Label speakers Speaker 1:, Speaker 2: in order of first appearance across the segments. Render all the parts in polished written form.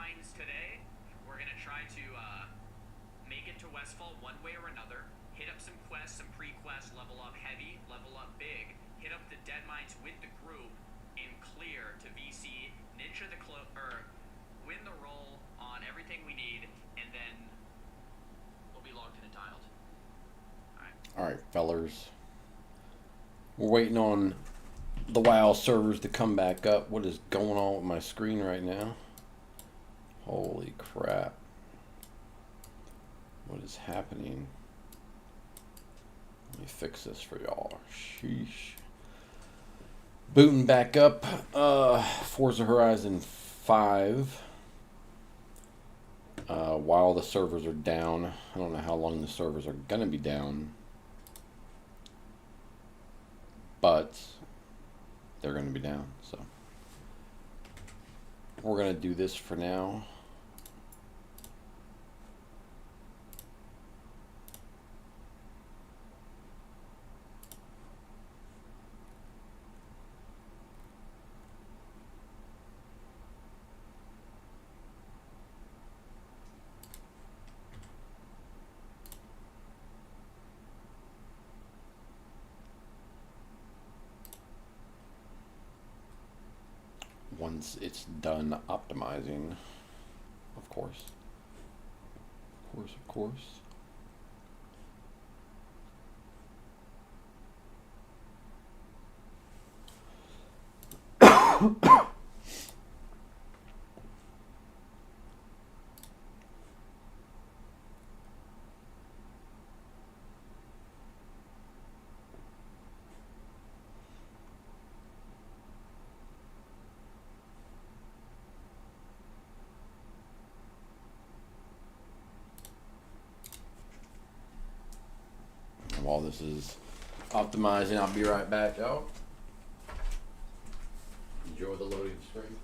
Speaker 1: mines today. We're gonna try to make it to Westfall one way or another. Hit up some quests, some pre-quests, level up heavy, level up big. Hit up the dead mines with the group and clear to VC. Ninja the win the roll on everything we need, and then we'll be logged in and tiled.
Speaker 2: All right, fellers. We're waiting on the WoW servers to come back up. What is going on with my screen right now? Holy crap. What is happening? Let me fix this for y'all. Sheesh. Booting back up. Forza Horizon 5. While the servers are down. I don't know how long the servers are going to be down. But they're going to be down. So we're going to do this for now. Once it's done optimizing, of course. Of course. While this is optimizing, I'll be right back, y'all. Enjoy the loading screen.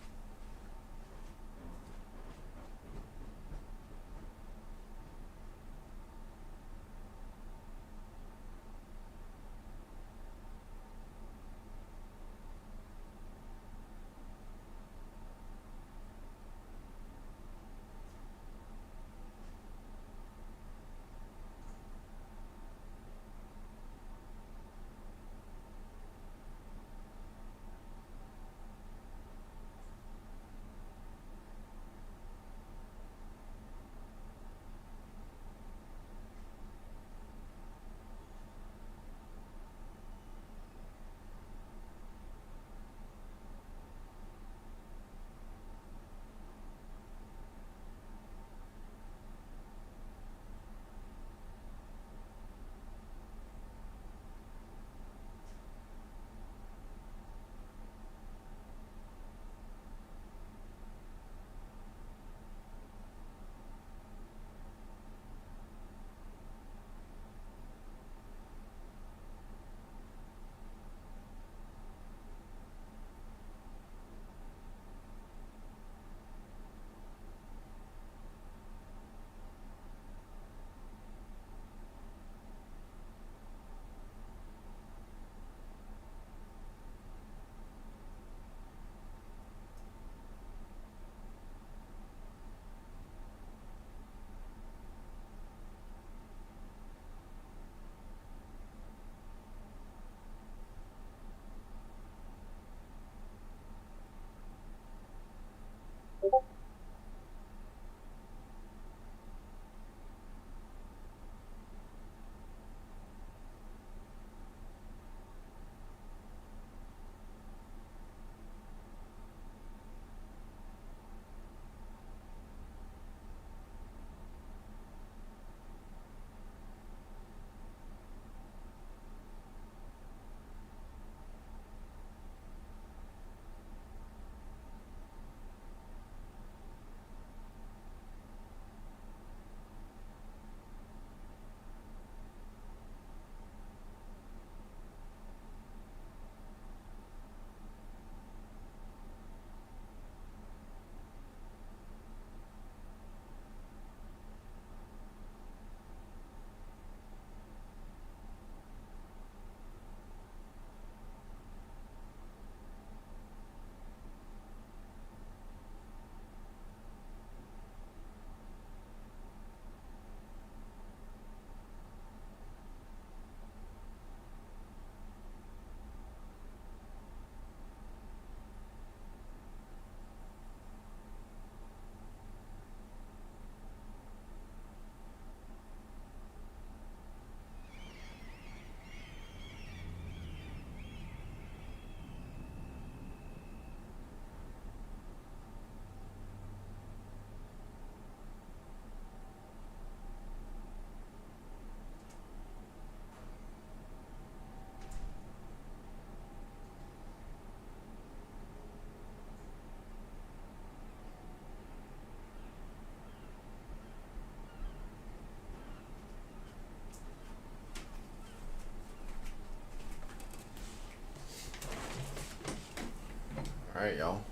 Speaker 2: Alright, y'all.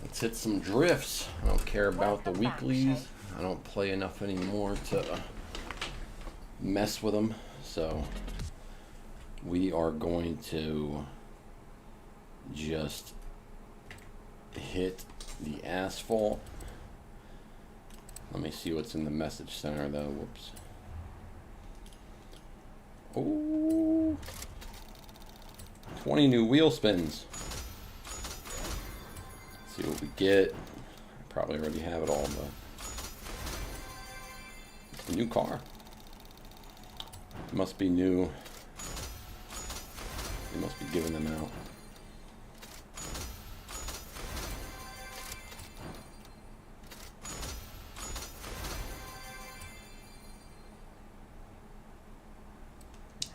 Speaker 2: Let's hit some drifts. I don't care about the weeklies. I don't play enough anymore to mess with them. So we are going to just hit the asphalt. Let me see what's in the message center though. Whoops. Oh, 20 new wheel spins. Let's see what we get. Probably already have it all, but it's a new car. It must be new. They must be giving them out.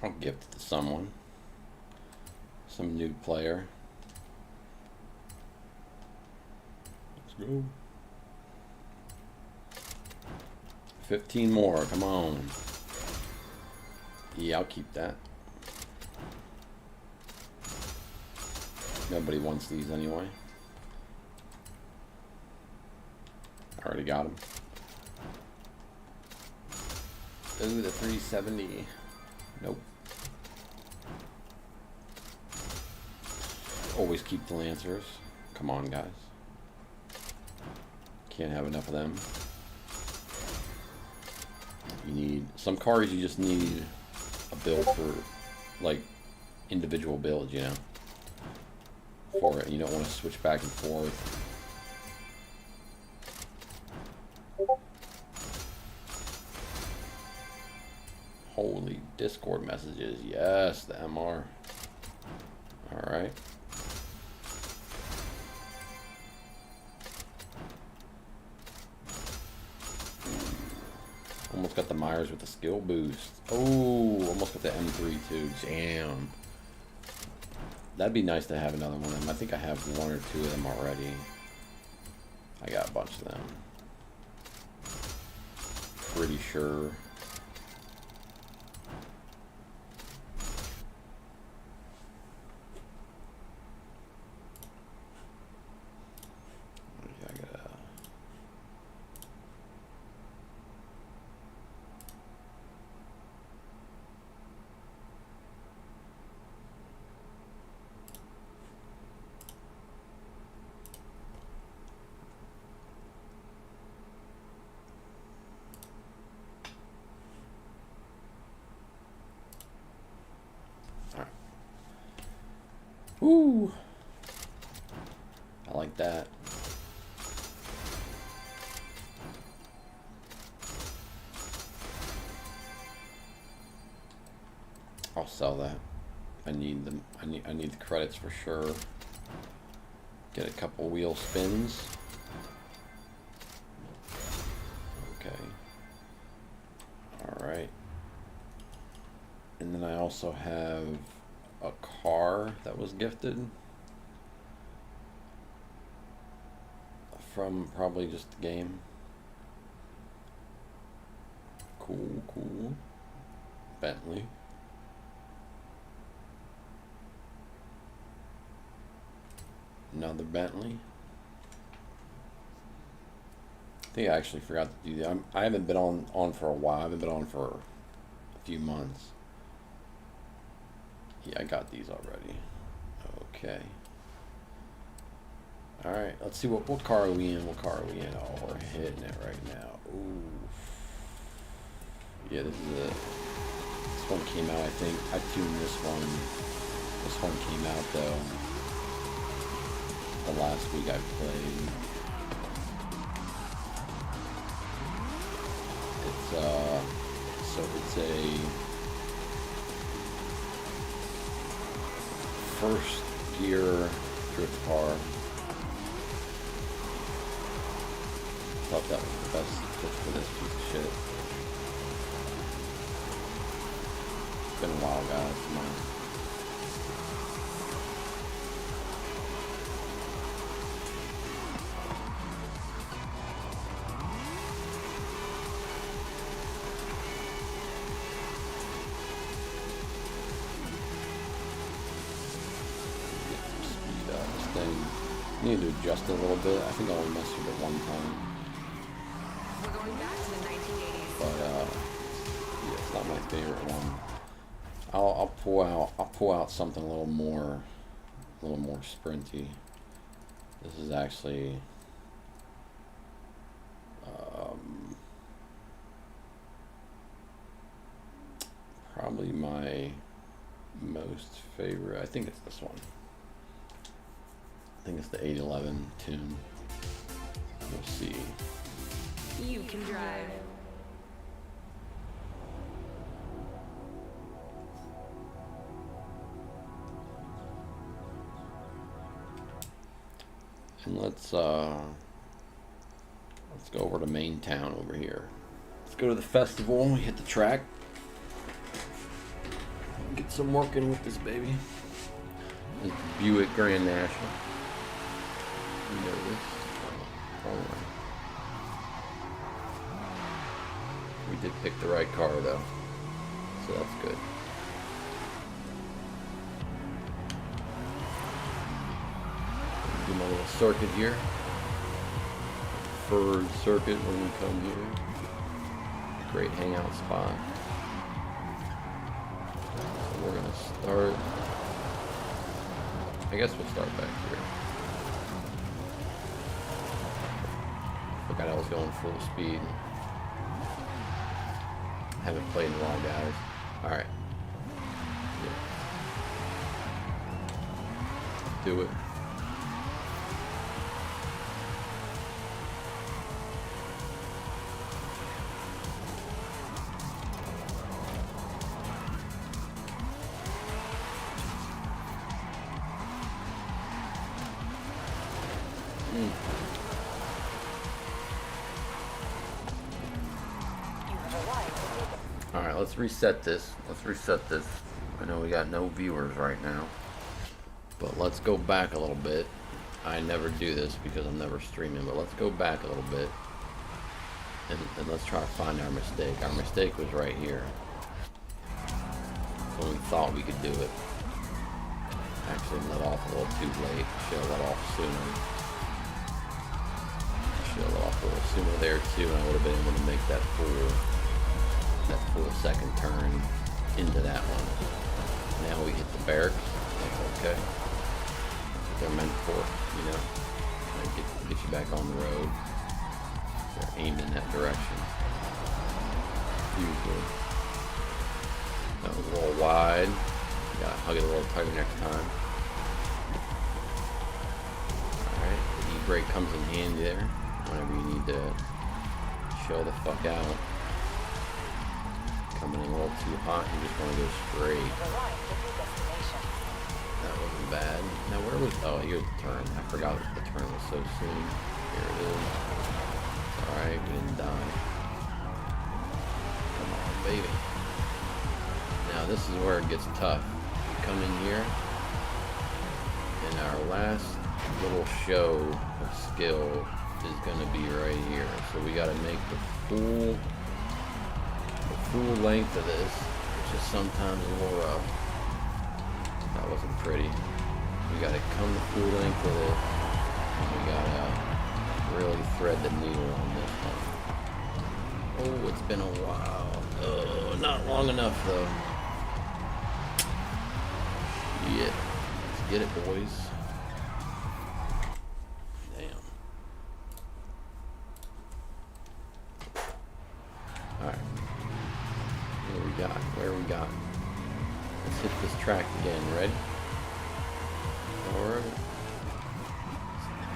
Speaker 2: I'll gift it to someone. Some new player. Let's go. 15 more, come on. Yeah, I'll keep that. Nobody wants these anyway. I already got them. Ooh, the 370. Nope. Always keep the Lancers. Come on, guys. Can't have enough of them. You need some cars. You just need a build for, like, individual builds, you know, for it. You don't want to switch back and forth. Holy Discord messages. Yes, the MR. Alright. Almost got the Myers with the skill boost. Oh, almost got the M3 too. Damn. That'd be nice to have another one of them. I think I have one or two of them already. I got a bunch of them. Pretty sure. Woo! I like that. I'll sell that. I need them. I need the credits for sure. Get a couple wheel spins. Okay. All right. And then I also have a car that was gifted from probably just the game. Cool, cool. Bentley. Another Bentley. I think I actually forgot to do that. I haven't been on for a while. I haven't been on for a few months. Yeah, I got these already. Okay. Alright, let's see what car are we in? What car are we in? Oh, we're hitting it right now. Ooh. Yeah, this one came out, I think. I tuned this one. This one came out though the last week I played. It's a first gear drift car. Thought that was the best fit for this piece of shit. It's been a while, guys. Come on. Get some speed up. thing. I need to adjust it a little bit. I think I only messed with it one time.
Speaker 3: We're going back to the 1980s.
Speaker 2: But yeah, it's not my favorite one. I'll pull out something a little more sprinty. This is actually probably my most favorite. I think it's this one. I think it's the 811 tune. We'll see.
Speaker 3: You can drive.
Speaker 2: And let's go over to main town over here. Let's go to the festival. Hit the track. Get some work in with this baby. This Buick Grand National. You know this. Oh, we did pick the right car though, so that's good. Do my little circuit here. Preferred circuit when we come here. Great hangout spot. So we're gonna start. I guess we'll start back here. Forgot I was going full speed. Haven't played in a while, guys. Alright. Yeah. Do it. Alright, let's reset this. I know we got no viewers right now, but let's go back a little bit. I never do this because I'm never streaming, but let's go back a little bit and let's try to find our mistake. Our mistake was right here when we thought we could do it. Actually let off a little too late. Should have let off sooner. Should have let off a little sooner there too, and I would have been able to make that full second turn into that one. Now we hit the barracks. That's okay. That's what they're meant for, you know. Get you back on the road. They're aimed in that direction. Usually. That was a little wide. You gotta hug it a little tighter next time. Alright, the E-brake comes in handy there whenever you need to show the fuck out. Coming in a little too hot, you just want to go straight. That wasn't bad. Now where was, oh, here's the turn. I forgot the turn was so soon. Here it is. Alright, we didn't die. Come on, baby. Now this is where it gets tough. We come in here, and our last little show of skill is going to be right here. So we got to make the full length of this, which is sometimes a little rough. That wasn't pretty. We gotta come the full length of it, and we gotta really thread the needle on this one. Oh, it's been a while. Oh, not long enough though. Shit. Let's get it, boys. Damn. Alright. Where we got? Let's hit this track again. Ready? Alright.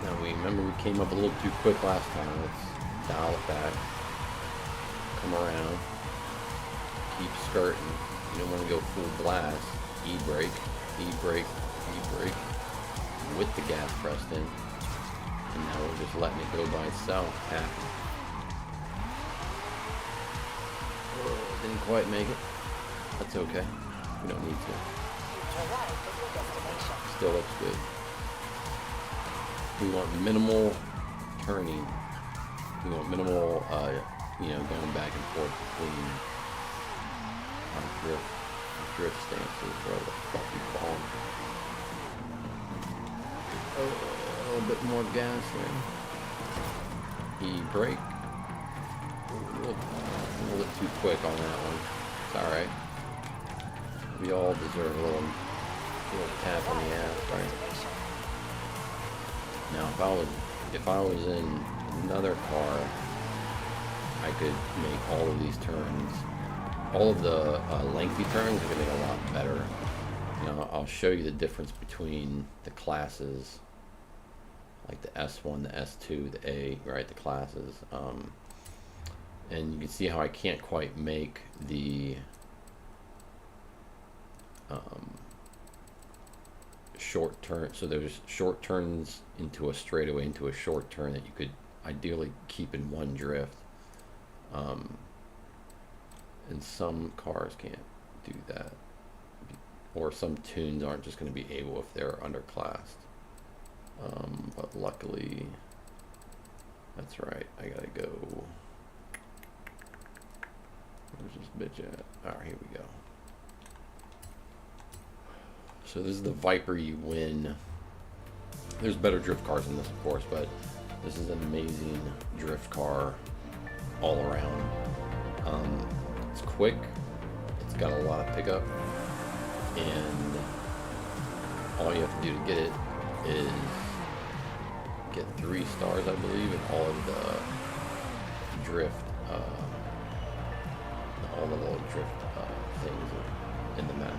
Speaker 2: Now we came up a little too quick last time. Let's dial it back. Come around. Keep skirting. You don't want to go full blast. E-brake. E-brake. E-brake. With the gas pressed in. And now we're just letting it go by itself. Tapping. Didn't quite make it. That's okay. We don't need to. Still looks good. We want minimal turning. We want minimal, going back and forth between our drift stances. Where the fuck you falling? Oh. little bit more gas there. E-brake. A little bit too quick on that one. It's alright. We all deserve a little tap on the ass, right? Now if I was in another car, I could make all of these turns. All of the lengthy turns are going to be a lot better. You know, I'll show you the difference between the classes, like the S1, the S2, the A, right, the classes. And you can see how I can't quite make the short turn. So there's short turns into a straightaway, into a short turn that you could ideally keep in one drift. And some cars can't do that, or some tunes aren't just going to be able if they're underclassed. But luckily, that's right. I gotta go. Where's this bitch at? All right, here we go. So this is the Viper you win. There's better drift cars than this, of course, but this is an amazing drift car all around. It's quick, it's got a lot of pickup, and all you have to do to get it is get 3 stars, I believe, and all of the drift, things in the map.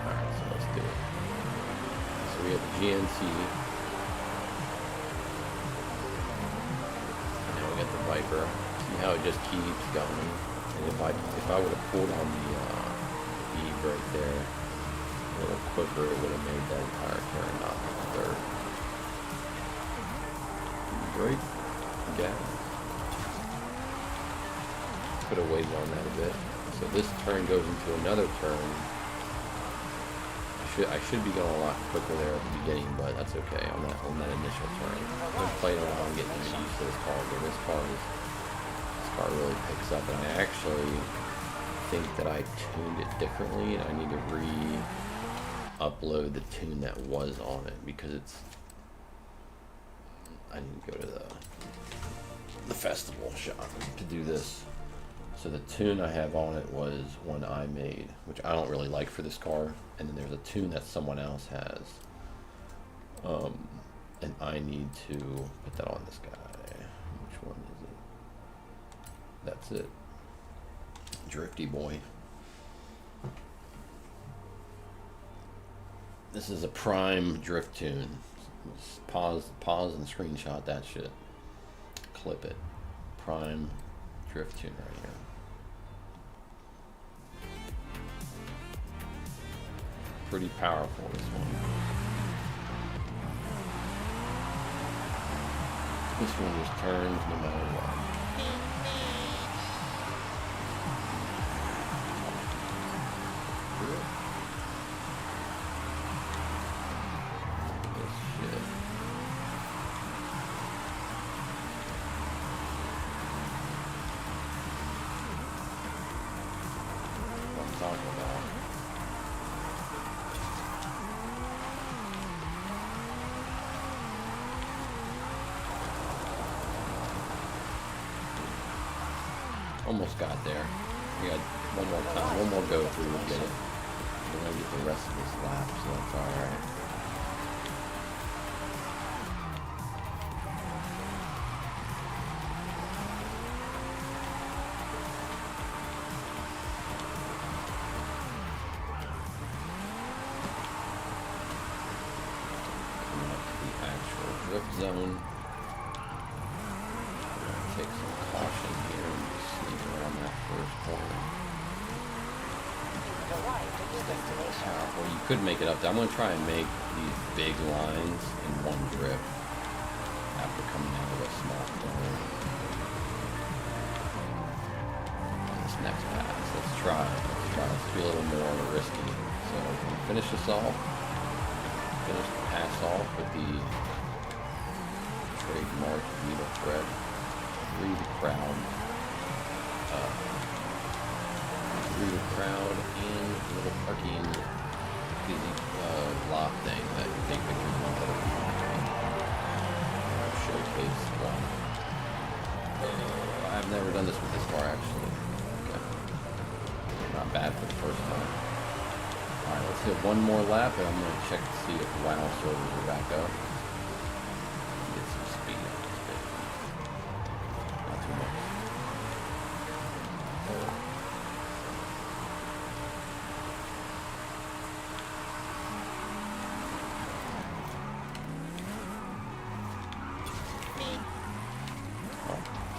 Speaker 2: Alright, so let's do it. So we have the GNC. Now we got the Viper. See how it just keeps going. And if I would have pulled on the E-brake there a little quicker, it would have made that entire turn, not the third. Brake, gas. Could have waited on that a bit. So this turn goes into another turn. I should be going a lot quicker there at the beginning, but that's okay on that initial turn. I'm playing around getting used to this car, but this car really picks up, and I actually think that I tuned it differently, and I need to re-upload the tune that was on it, because I need to go to the festival shop to do this. So the tune I have on it was one I made, which I don't really like for this car, and then there's a tune that someone else has, and I need to put that on this guy. Which one is it? That's it. Drifty boy. This is a prime drift tune. Just pause and screenshot that shit. Clip it. Prime drift tune right here. Pretty powerful, this one. This one just turns no matter what. This shit. What I'm talking about. Almost got there. We got one more time, one more go through to get it. We're gonna get the rest of this lap, so that's alright. Coming up to the actual drift zone. Take some caution here and just sneak around that first corner. Well, you could make it up there. I'm going to try and make these big lines in one drift after coming out of a small corner. This next pass, let's try. Let's be a little more risky. So we're going to finish this off. Finish the pass off with the trademark needle thread. Read the crowd and the little parking lot thing that you take pictures of. one more lap, and I'm gonna check to see if WoW servers are back up. Get some speed on this bit. Not too much.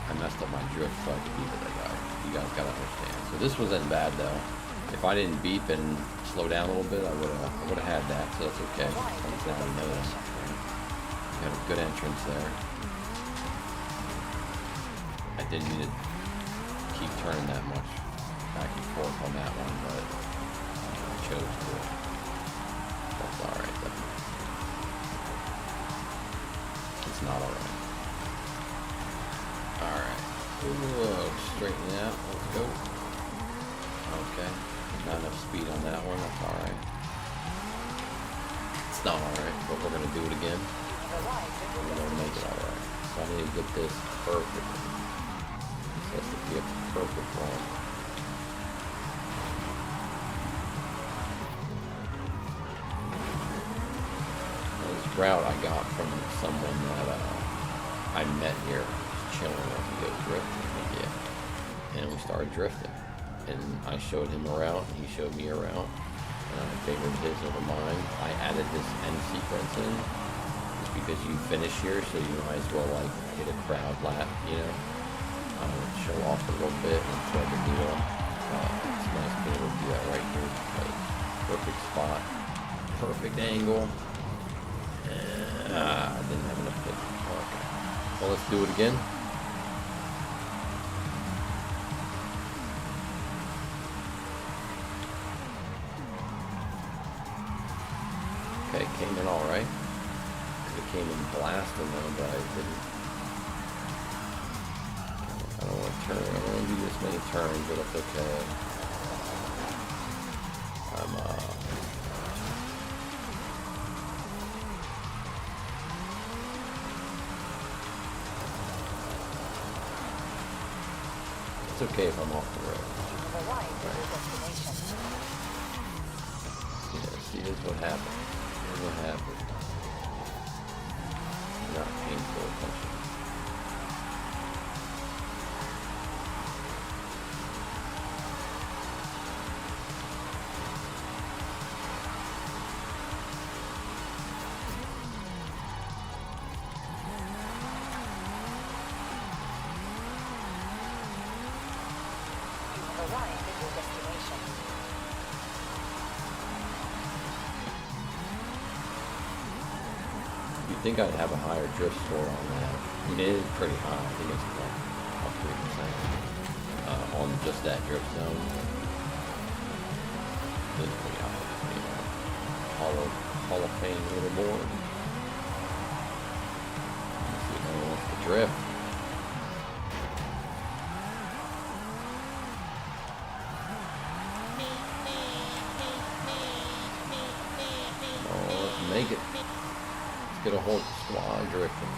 Speaker 2: I messed up my drift so I could beat that guy. You guys gotta understand. So this wasn't bad though. If I didn't beep and slow down a little bit, I would have had that. So that's okay. Now we know that. Got a good entrance there. I didn't need to keep turning that much back and forth on that one, but I chose to. That's all right though. It's not all right. Alright. Whoa, straighten out. Let's go. Okay. Not enough speed on that one. That's alright. It's not alright, but we're going to do it again. We're going to make it alright. So I need to get this perfect. This has to be a perfect one. This route I got from someone that I met here. Chilling as we go drifting, yeah. And we started drifting, and I showed him a route, and he showed me a route, and I favored his over mine. I added this end sequence in, just because you finish here, so you might as well like hit a crowd lap, you know, show off a little bit and thread the needle. It's nice being able to do that right here, because perfect spot, perfect angle. I didn't have enough pitch. Okay, well let's do it again. Okay, came in all right. It came in blasting though, but I didn't. I don't want to turn. I don't want to do this many turns, but it's okay. It's okay if I'm off the road. Yeah, see, this is what happened. Here's what happened. Not paying full attention. I think I'd have a higher drift score on that. I mean, it is pretty high. I think it's like 3% on just that drift zone. It's pretty high. You know, Hall of Fame leaderboard. Let's see if anyone wants to drift. Oh, let's make it. Get a whole squad drifting.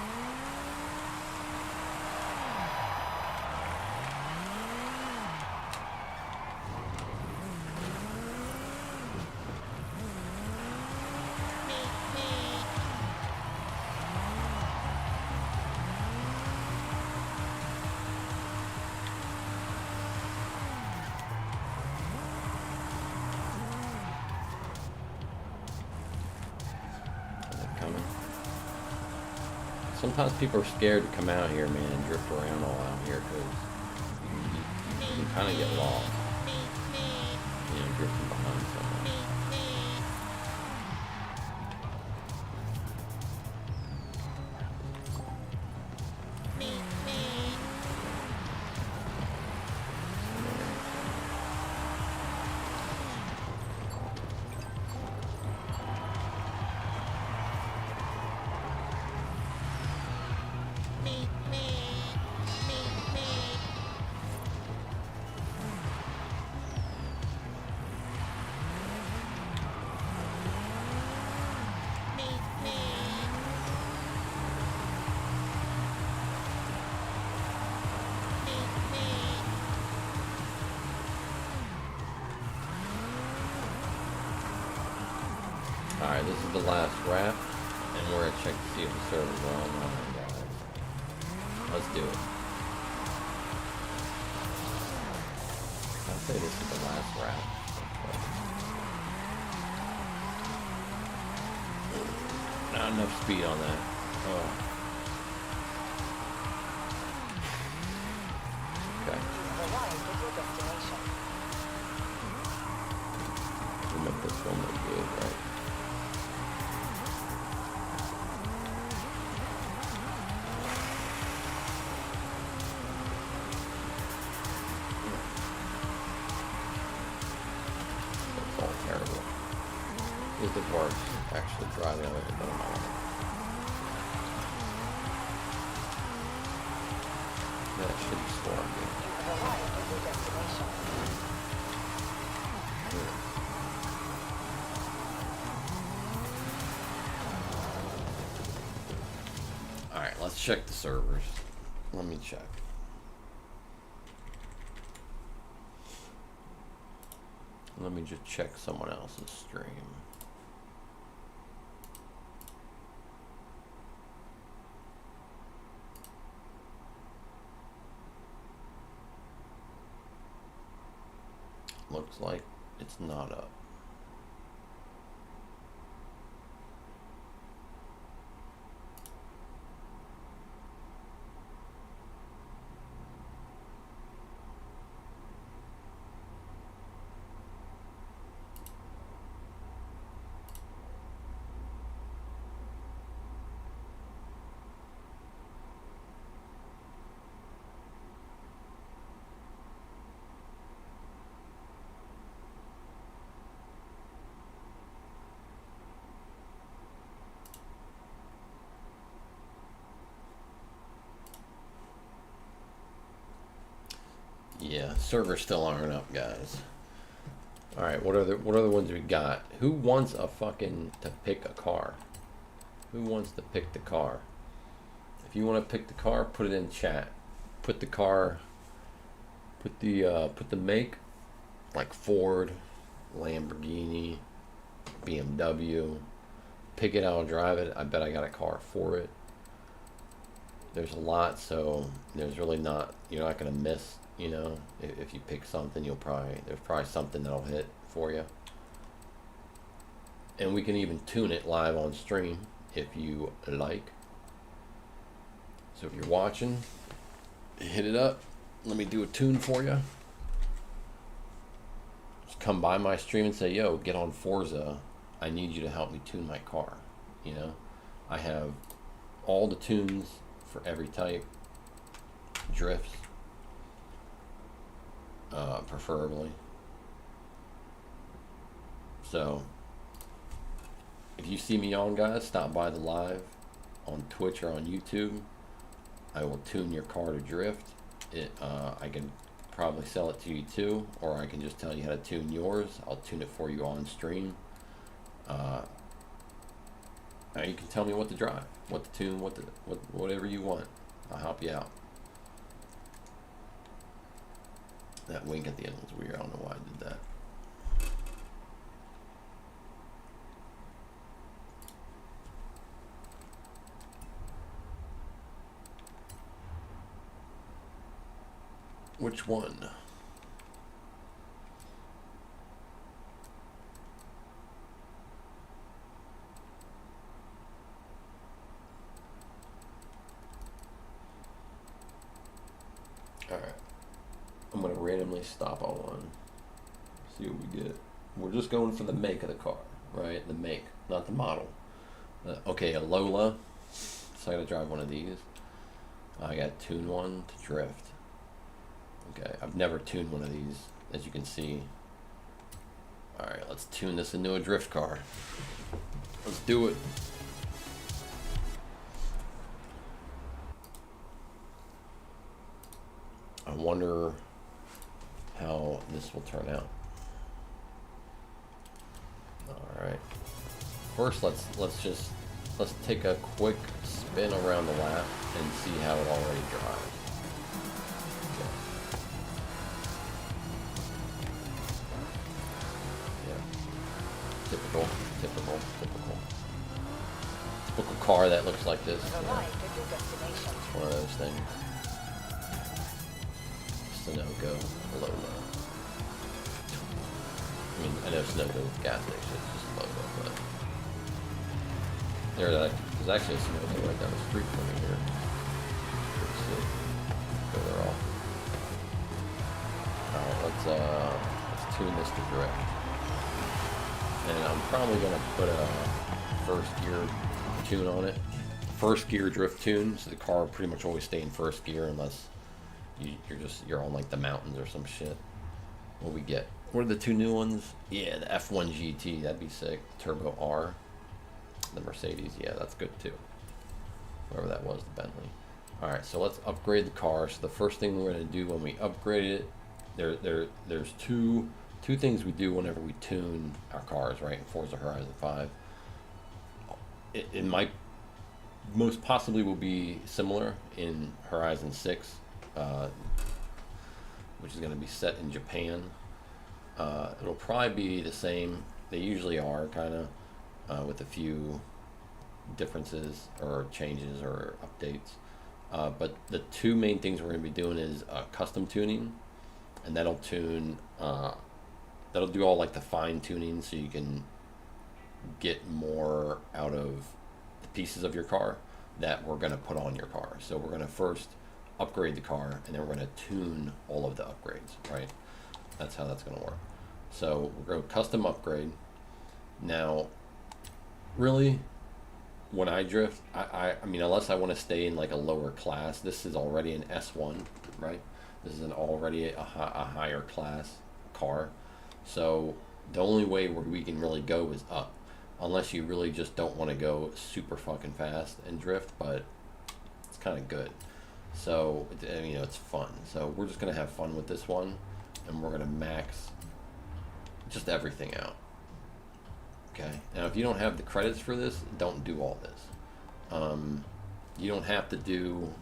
Speaker 2: Sometimes people are scared to come out here, man, and drift around all out here because you kind of get lost, you know, drifting behind someone. Alright, this is the last wrap, and we're gonna check to see if the servers are online, guys. Let's do it. I'll say this is the last wrap. Not enough speed on that. Oh. Okay. We'll make this one look good, right? That's all terrible. This is the worst. Actually driving on it, it don't matter. That shitty storm, dude. Alright, let's check the servers. Let me check. Let me just check someone else's stream. Looks like it's not up. Yeah, servers still aren't up, guys. All right, what are the ones we got? Who wants a fucking to pick a car? Who wants to pick the car? If you want to pick the car, put it in chat. Put the car. Put the make, like Ford, Lamborghini, BMW. Pick it, I'll drive it. I bet I got a car for it. There's a lot, so there's really not. You're not gonna miss. You know, if you pick something, there's probably something that'll hit for you. And we can even tune it live on stream if you like. So if you're watching, hit it up. Let me do a tune for you. Just come by my stream and say, yo, get on Forza. I need you to help me tune my car. You know, I have all the tunes for every type, drifts, preferably. So if you see me on, guys, stop by the live on Twitch or on YouTube. I will tune your car to drift. I can probably sell it to you too, or I can just tell you how to tune yours. I'll tune it for you on stream. Now you can tell me what to drive, what to tune, whatever you want. I'll help you out. That wink at the end was weird. I don't know why I did that. Which one? All right. I'm going to randomly stop on one. See what we get. We're just going for the make of the car, right? The make, not the model. Okay, a Lola. So I got to drive one of these. I got to tune one to drift. Okay, I've never tuned one of these, as you can see. Alright, let's tune this into a drift car. Let's do it. I wonder how this will turn out. Alright. First, let's take a quick spin around the lap and see how it already drives. Typical. car that looks like this.
Speaker 4: You've arrived at your destination.
Speaker 2: It's one of those things. Sunoco, logo. I mean, I know Sunoco with gas station, it's just a logo, but there's actually a Sunoco right down the street from me here. Pretty sick. Go there all. Alright, let's tune this to drift. And I'm probably gonna put a first gear tune on it. First gear drift tune, so the car will pretty much always stay in first gear unless you're on like the mountains or some shit. What we get? What are the two new ones? Yeah, the F1 GT, that'd be sick. Turbo R. The Mercedes, yeah, that's good too. Whatever that was, the Bentley. Alright, so let's upgrade the car. So the first thing we're gonna do when we upgrade it, there's two things we do whenever we tune our cars, right? In Forza Horizon 5. It might most possibly will be similar in Horizon 6, which is going to be set in Japan. It'll probably be the same. They usually are, kind of, with a few differences or changes or updates. But the two main things we're going to be doing is custom tuning, and that'll tune. That'll do all like the fine tuning, so you can get more out of the pieces of your car that we're going to put on your car. So we're going to first upgrade the car, and then we're going to tune all of the upgrades, right? That's how that's going to work. So we're going to custom upgrade. Now, really, when I drift, I mean, unless I want to stay in like a lower class, this is already an S1, right? This is already a higher class car. So the only way where we can really go is up, unless you really just don't want to go super fucking fast and drift, but it's kind of good. So, you know, it's fun. So we're just going to have fun with this one, and we're going to max just everything out. Okay. Now, if you don't have the credits for this, don't do all this. You don't have to do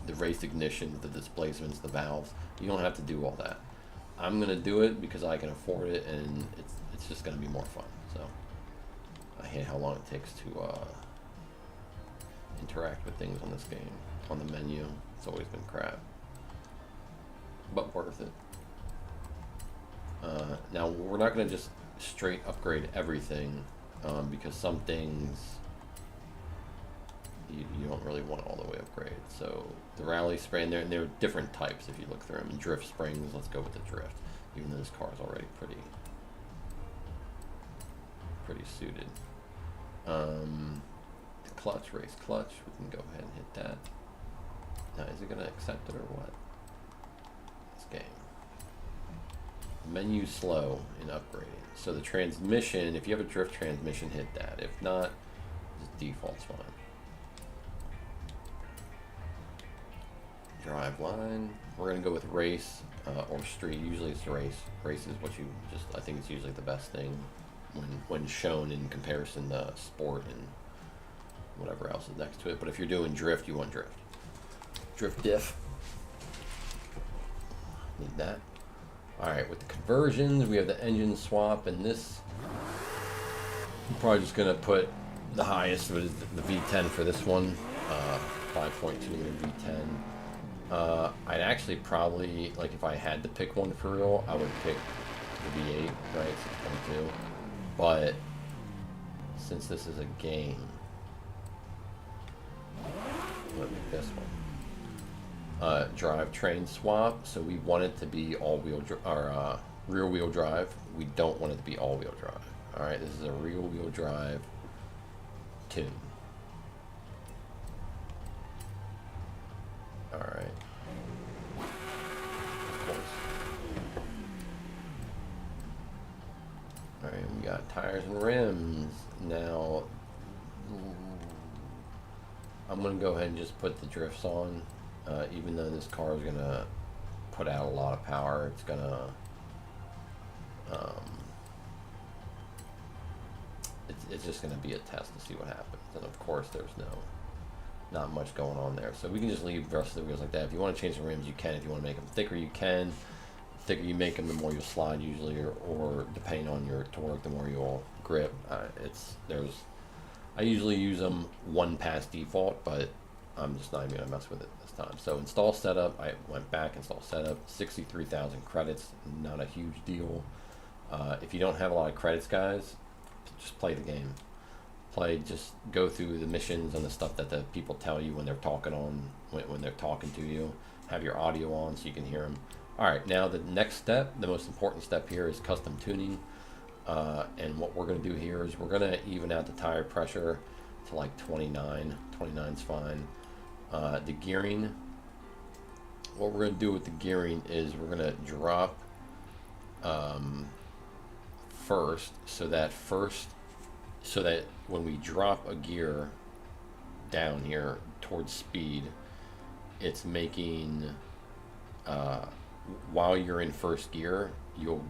Speaker 2: the race ignition, the displacements, the valves. You don't have to do all that. I'm gonna do it because I can afford it, and it's just gonna be more fun. So I hate how long it takes to interact with things on this game. On the menu, it's always been crap, but worth it. Now we're not gonna just straight upgrade everything, because some things you don't really want all the way upgrade. So the rally spray, and there are different types if you look through them. And drift springs, let's go with the drift, even though this car is already pretty suited. The clutch, race clutch, we can go ahead and hit that. Now, is it gonna accept it or what? This game. Menu slow in upgrading. So the transmission, if you have a drift transmission, hit that. If not, just default's fine. Drive line. We're gonna go with race or street. Usually it's race. Race is what you just. I think it's usually the best thing when shown in comparison to sport and whatever else is next to it. But if you're doing drift, you want drift. Drift diff. Need that. All right. With the conversions, we have the engine swap, and this. I'm probably just gonna put the highest with the V10 for this one. 5.2 V10. I'd actually probably, like, if I had to pick one for real, I would pick the V8, right, 6.2. But since this is a game, I'm gonna pick this one. Drivetrain swap. So we want it to be all-wheel or rear-wheel drive. We don't want it to be all-wheel drive. All right, this is a rear-wheel drive tune. All right. Of course. All right, we got tires and rims. Now, I'm gonna go ahead and just put the drifts on, even though this car is gonna put out a lot of power. It's gonna, it's just gonna be a test to see what happens. And of course, there's not much going on there, so we can just leave the rest of the wheels like that. If you want to change the rims, you can. If you want to make them thicker, you can. The thicker you make them, the more you'll slide usually, or depending on your torque, the more you'll grip. There's I usually use them one past default, but I'm just not even gonna mess with it this time. So install setup, I went back, install setup, 63,000 credits, not a huge deal. If you don't have a lot of credits, guys, just play the game. Just go through the missions and the stuff that the people tell you when they're talking when they're talking to you. Have your audio on so you can hear them. All right, now the next step, the most important step here is custom tuning. And what we're going to do here is we're going to even out the tire pressure to like 29. 29's fine. The gearing, what we're going to do with the gearing is we're going to drop first, so that when we drop a gear down here towards speed, it's making while you're in first gear, you'll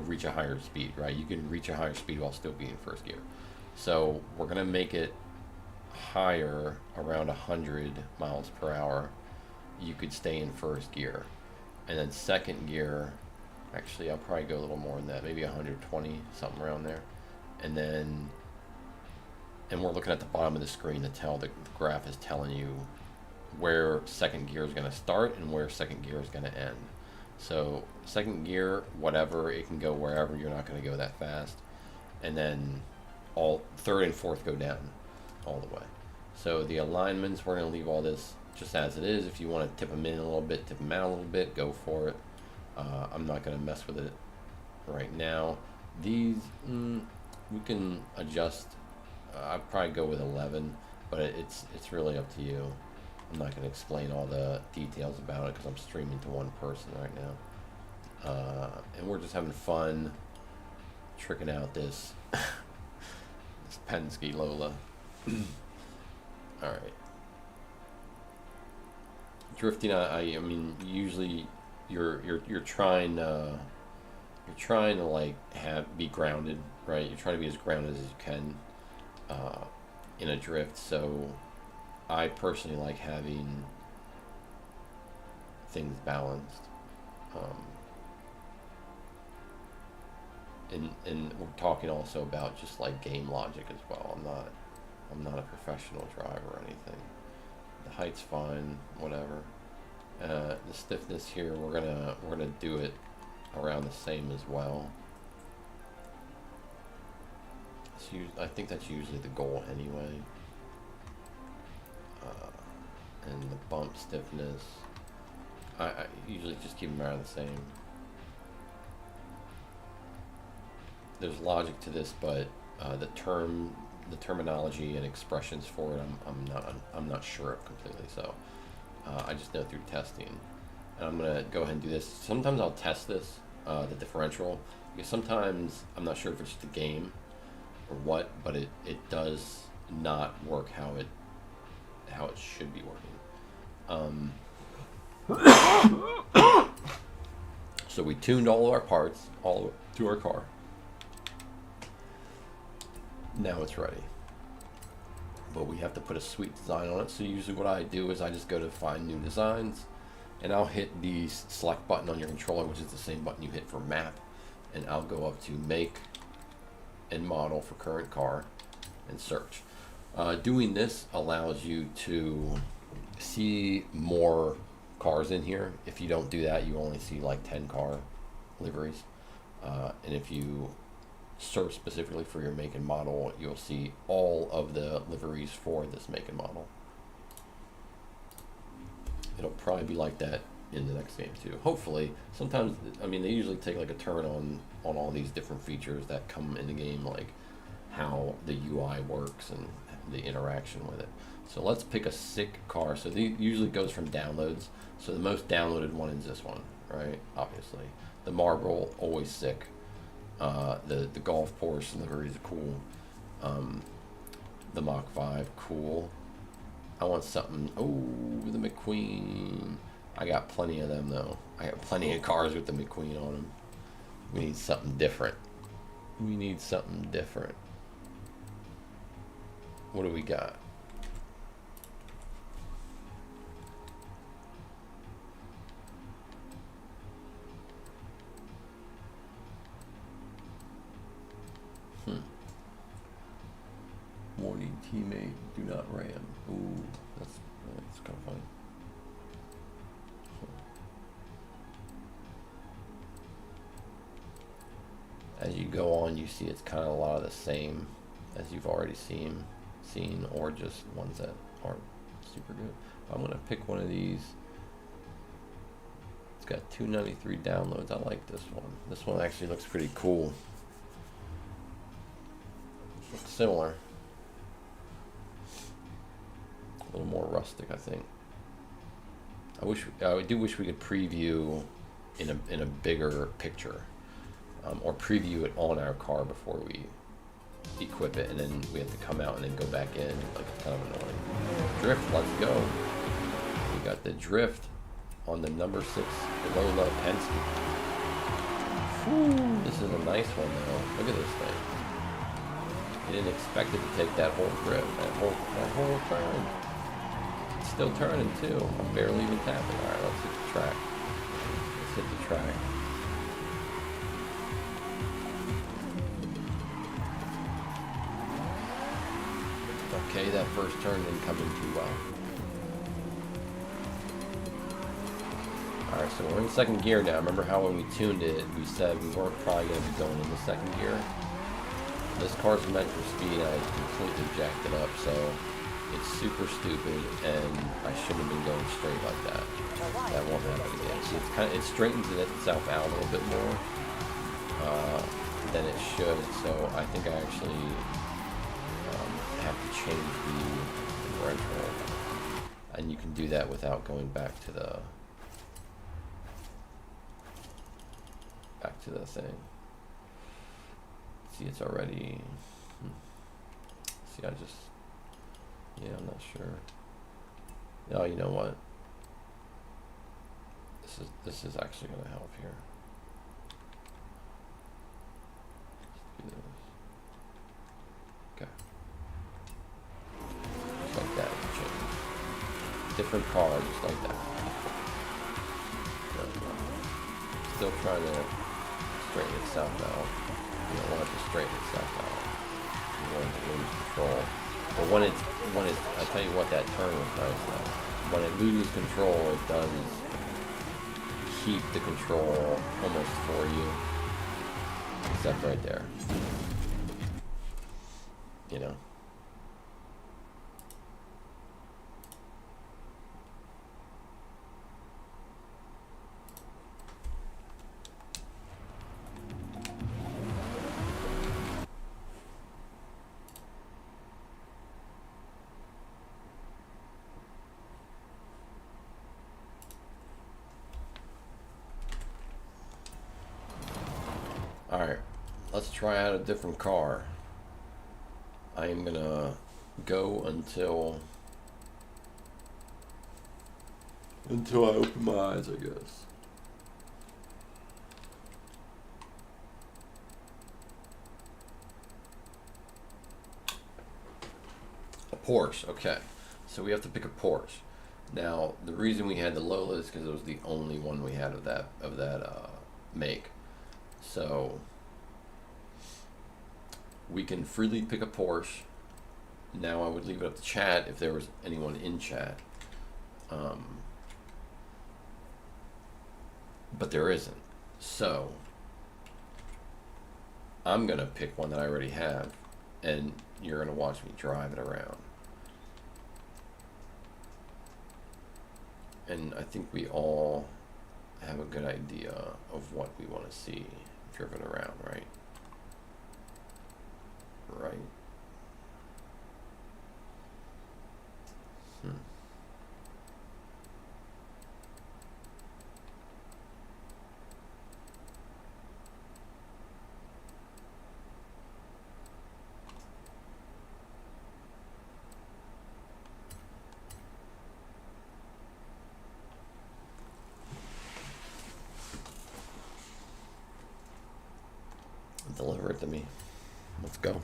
Speaker 2: reach a higher speed, right? You can reach a higher speed while still being in first gear. So we're gonna make it higher, around 100 miles per hour. You could stay in first gear, and then second gear, actually I'll probably go a little more than that, maybe 120, something around there. And we're looking at the bottom of the screen to tell the graph is telling you where second gear is going to start and where second gear is going to end. So second gear, whatever, it can go wherever, you're not going to go that fast. And then all third and fourth go down all the way. So the alignments, we're going to leave all this just as it is. If you want to tip them in a little bit, tip them out a little bit, go for it. I'm not going to mess with it right now. These, we can adjust. I'd probably go with 11, but it's really up to you. I'm not going to explain all the details about it because I'm streaming to one person right now. And we're just having fun tricking out this this Penske Lola. All right. Drifting, I mean, usually you're trying to like be grounded, right? You're trying to be as grounded as you can in a drift. So I personally like having things balanced. And we're talking also about just like game logic as well. I'm not a professional driver or anything. The height's fine, whatever. The stiffness here, we're gonna do it around the same as well. I think that's usually the goal anyway. And the bump stiffness, I usually just keep them around the same. There's logic to this, but the terminology and expressions for it, I'm not sure of completely. So I just know through testing, and I'm gonna go ahead and do this. Sometimes I'll test this, the differential, because sometimes I'm not sure if it's just the game or what, but it does not work how it should be working. So we tuned all of our parts all to our car. Now it's ready, but we have to put a sweet design on it. So usually what I do is I just go to find new designs, and I'll hit the select button on your controller, which is the same button you hit for map, and I'll go up to make and model for current car and search. Doing this allows you to see more cars in here. If you don't do that, you only see like 10 car liveries, and if you search specifically for your make and model, you'll see all of the liveries for this make and model. It'll probably be like that in the next game too, hopefully. Sometimes, I mean, they usually take like a turn on all these different features that come in the game, like how the UI works and the interaction with it. So let's pick a sick car. So these usually goes from downloads. So the most downloaded one is this one, right? Obviously. The Marble, always sick. The Golf Porsche liveries are cool. The Mach 5, cool. I want something, the McQueen. I got plenty of them though. I got plenty of cars with the McQueen on them. We need something different. We need something different. What do we got? Buddy, teammate, do not ram. Ooh, that's kind of funny. As you go on, you see it's kind of a lot of the same as you've already seen, or just ones that aren't super good. I'm gonna pick one of these. It's got 293 downloads. I like this one. This one actually looks pretty cool. Looks similar. A little more rustic, I think. I do wish we could preview in a bigger picture, or preview it on our car before we equip it, and then we have to come out and then go back in. Like, it's kind of annoying. Drift, let's go. We got the drift on the number 6 Lola Penske. Whew, this is a nice one though. Look at this thing. I didn't expect it to take that whole grip, that whole turn. It's still turning too. I'm barely even tapping. All right, let's hit the track. Let's hit the track. Okay, that first turn didn't come in too well. Alright, so we're in second gear now. Remember how when we tuned it, we said we weren't probably going to be going into second gear? This car's meant for speed, I completely jacked it up, so it's super stupid, and I shouldn't have been going straight like that. That won't happen again. See, it straightens itself out a little bit more than it should, so I think I actually have to change the differential, and you can do that without going back to the thing. See, it's already see, I'm not sure. Oh, you know what, this is actually going to help here. Let's do this. Okay. Just like that, change. Different car, just like that. Still trying to straighten itself out. You don't want it to straighten itself out. You want it to lose control. But when it's, I tell you what, that turn was nice though. When it loses control, it does keep the control almost for you. Except right there. You know. Alright, let's try out a different car. I am gonna go until I open my eyes, I guess. A Porsche, okay. So we have to pick a Porsche. Now, the reason we had the Lola is because it was the only one we had of that make. So we can freely pick a Porsche. Now I would leave it up to chat if there was anyone in chat. But there isn't. So I'm gonna pick one that I already have, and you're gonna watch me drive it around. And I think we all have a good idea of what we want to see driven around, right? Right. Deliver it to me. Let's go.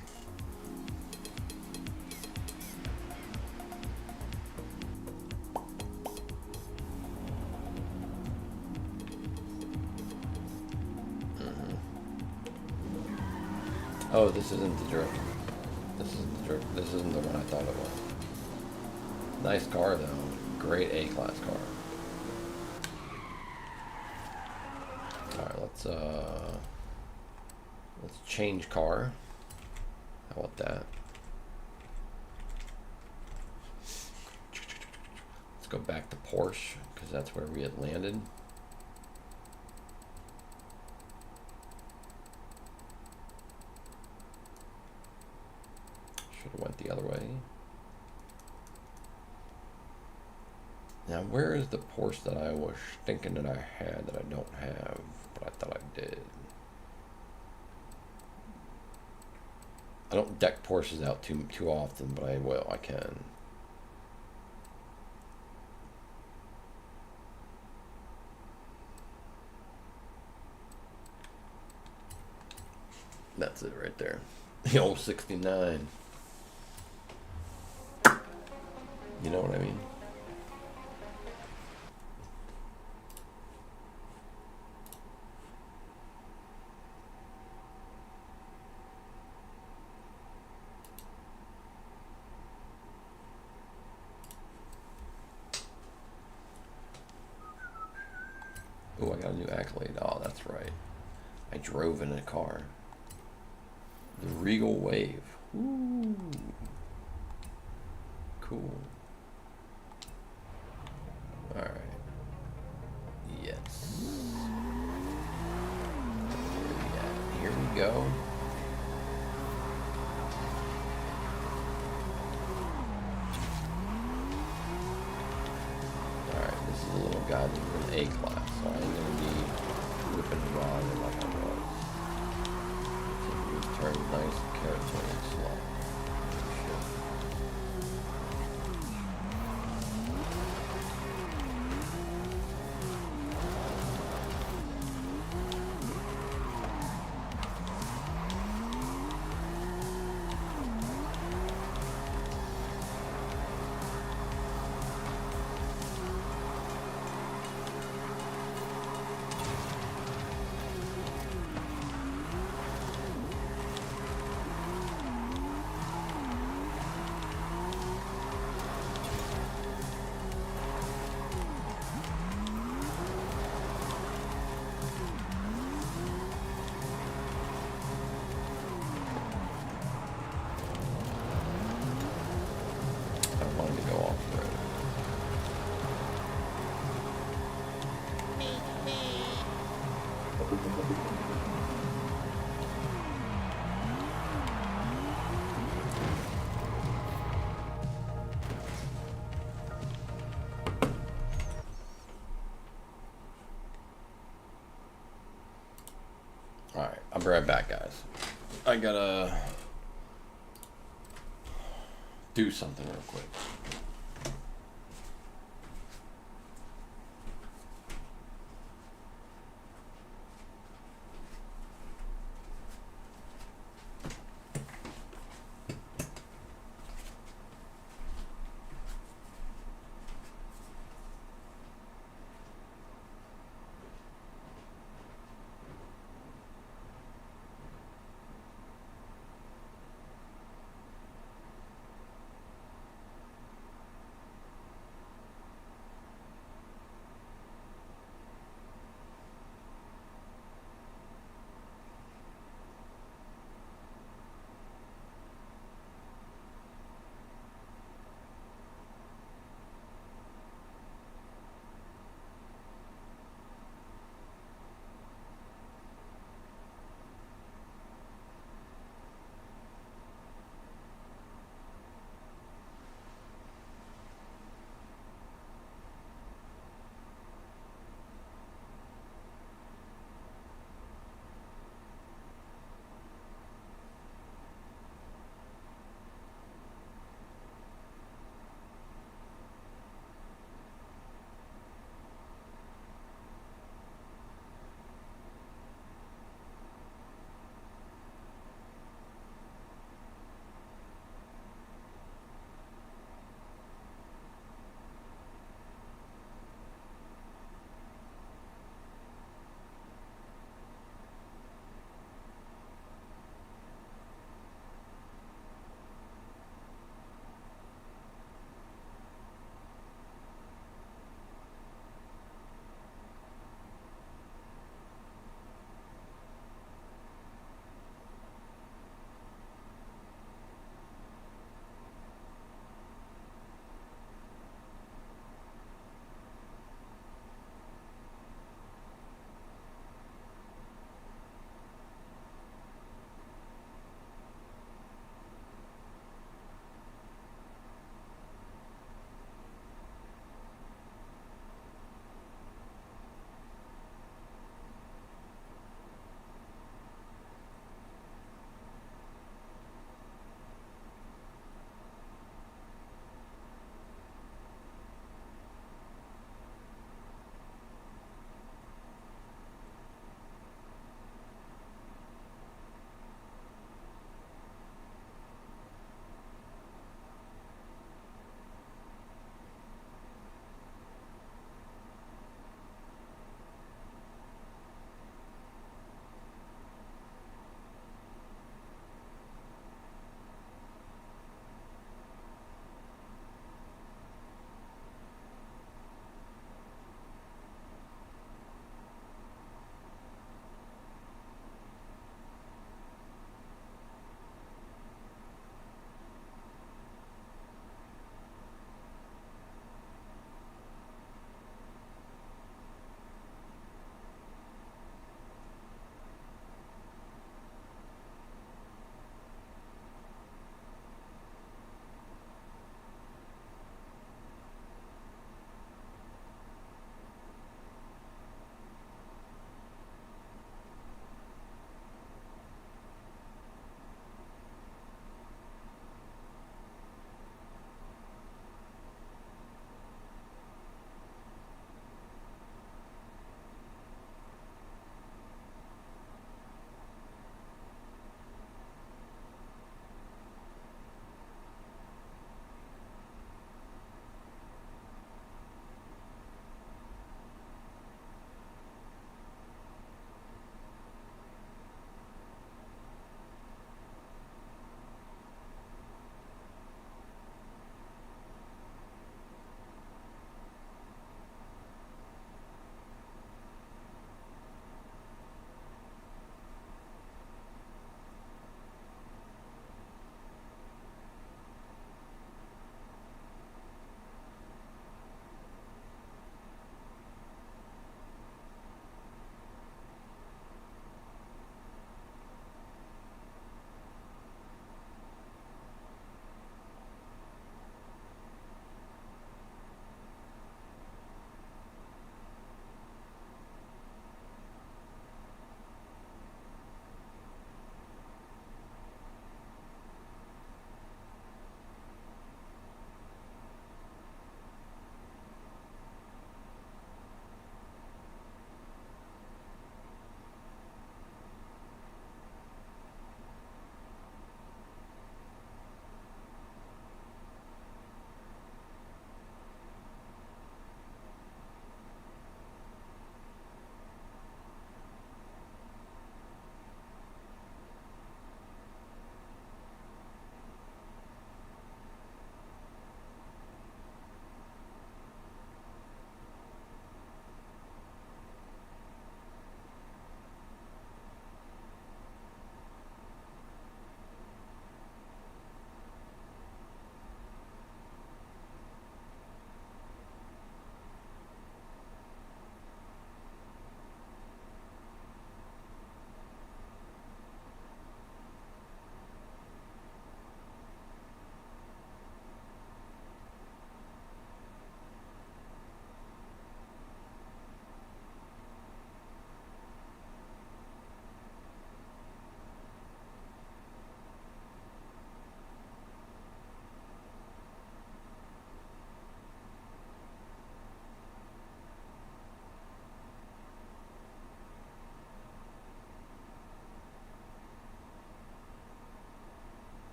Speaker 2: Oh, this isn't the drift. This isn't the This isn't the one I thought it was. Nice car though. Great A-class car. Alright, let's change car. How about that? Let's go back to Porsche, because that's where we had landed. Should have went the other way. Now, where is the Porsche that I was thinking that I had that I don't have, but I thought I did? I don't deck Porsches out too often, but I will. I can. That's it right there. The old 69. You know what I mean? Oh, I got a new accolade. Oh, that's right. I drove in a car. The Regal Wave. Ooh. Cool. Alright. Yes. Here we go. Alright, this is a little guy that's in A-class, so I ain't gonna be whipping around like I was. Turn nice carrot turning slow. I wanted to go off the road. Alright, I'll be right back, guys. I gotta do something real quick.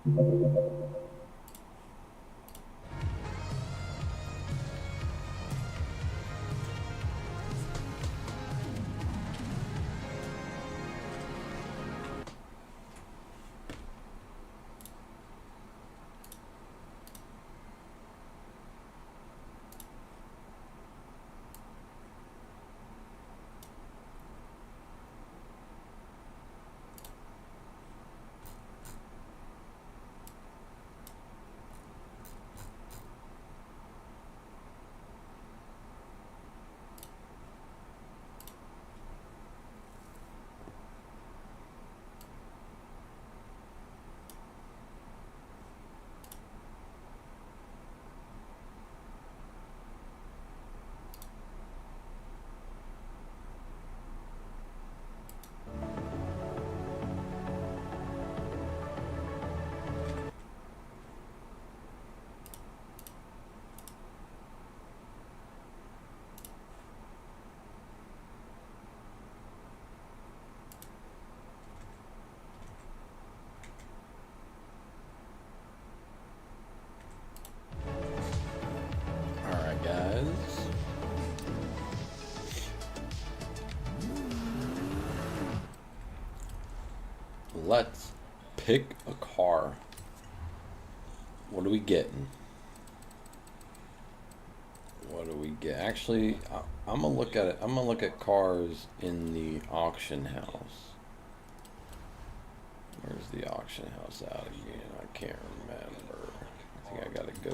Speaker 2: Alright, guys. Let's pick a car. What are we getting? What do we get? Actually, I'm gonna look at it. I'm gonna look at cars in the auction house. Where's the auction house out again? I can't remember. I think I gotta go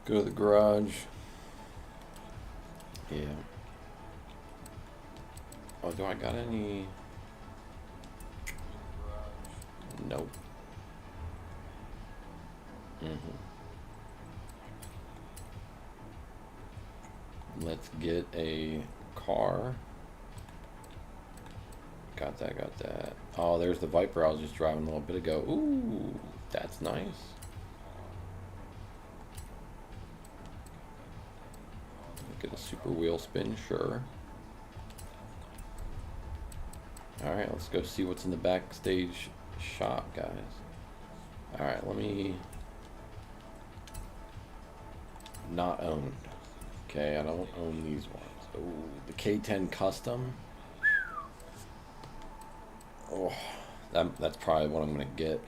Speaker 2: to the garage. Yeah. Oh, do I got any? Nope. Let's get a car. Got that, got that. Oh, there's the Viper I was just driving a little bit ago. Ooh, that's nice. Get a super wheel spin, sure. Alright, let's go see what's in the backstage shop, guys. Alright, let me... Not owned. Okay, I don't own these ones. Oh, the K10 Custom. Oh, that's probably what I'm gonna get.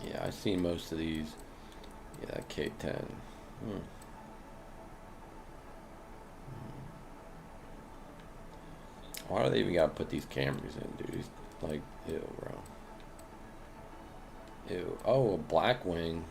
Speaker 2: Yeah, I've seen most of these. Yeah, that K10. Why do they even gotta put these cameras in, dude? Like, ew, bro. Ew. Oh, a Blackwing.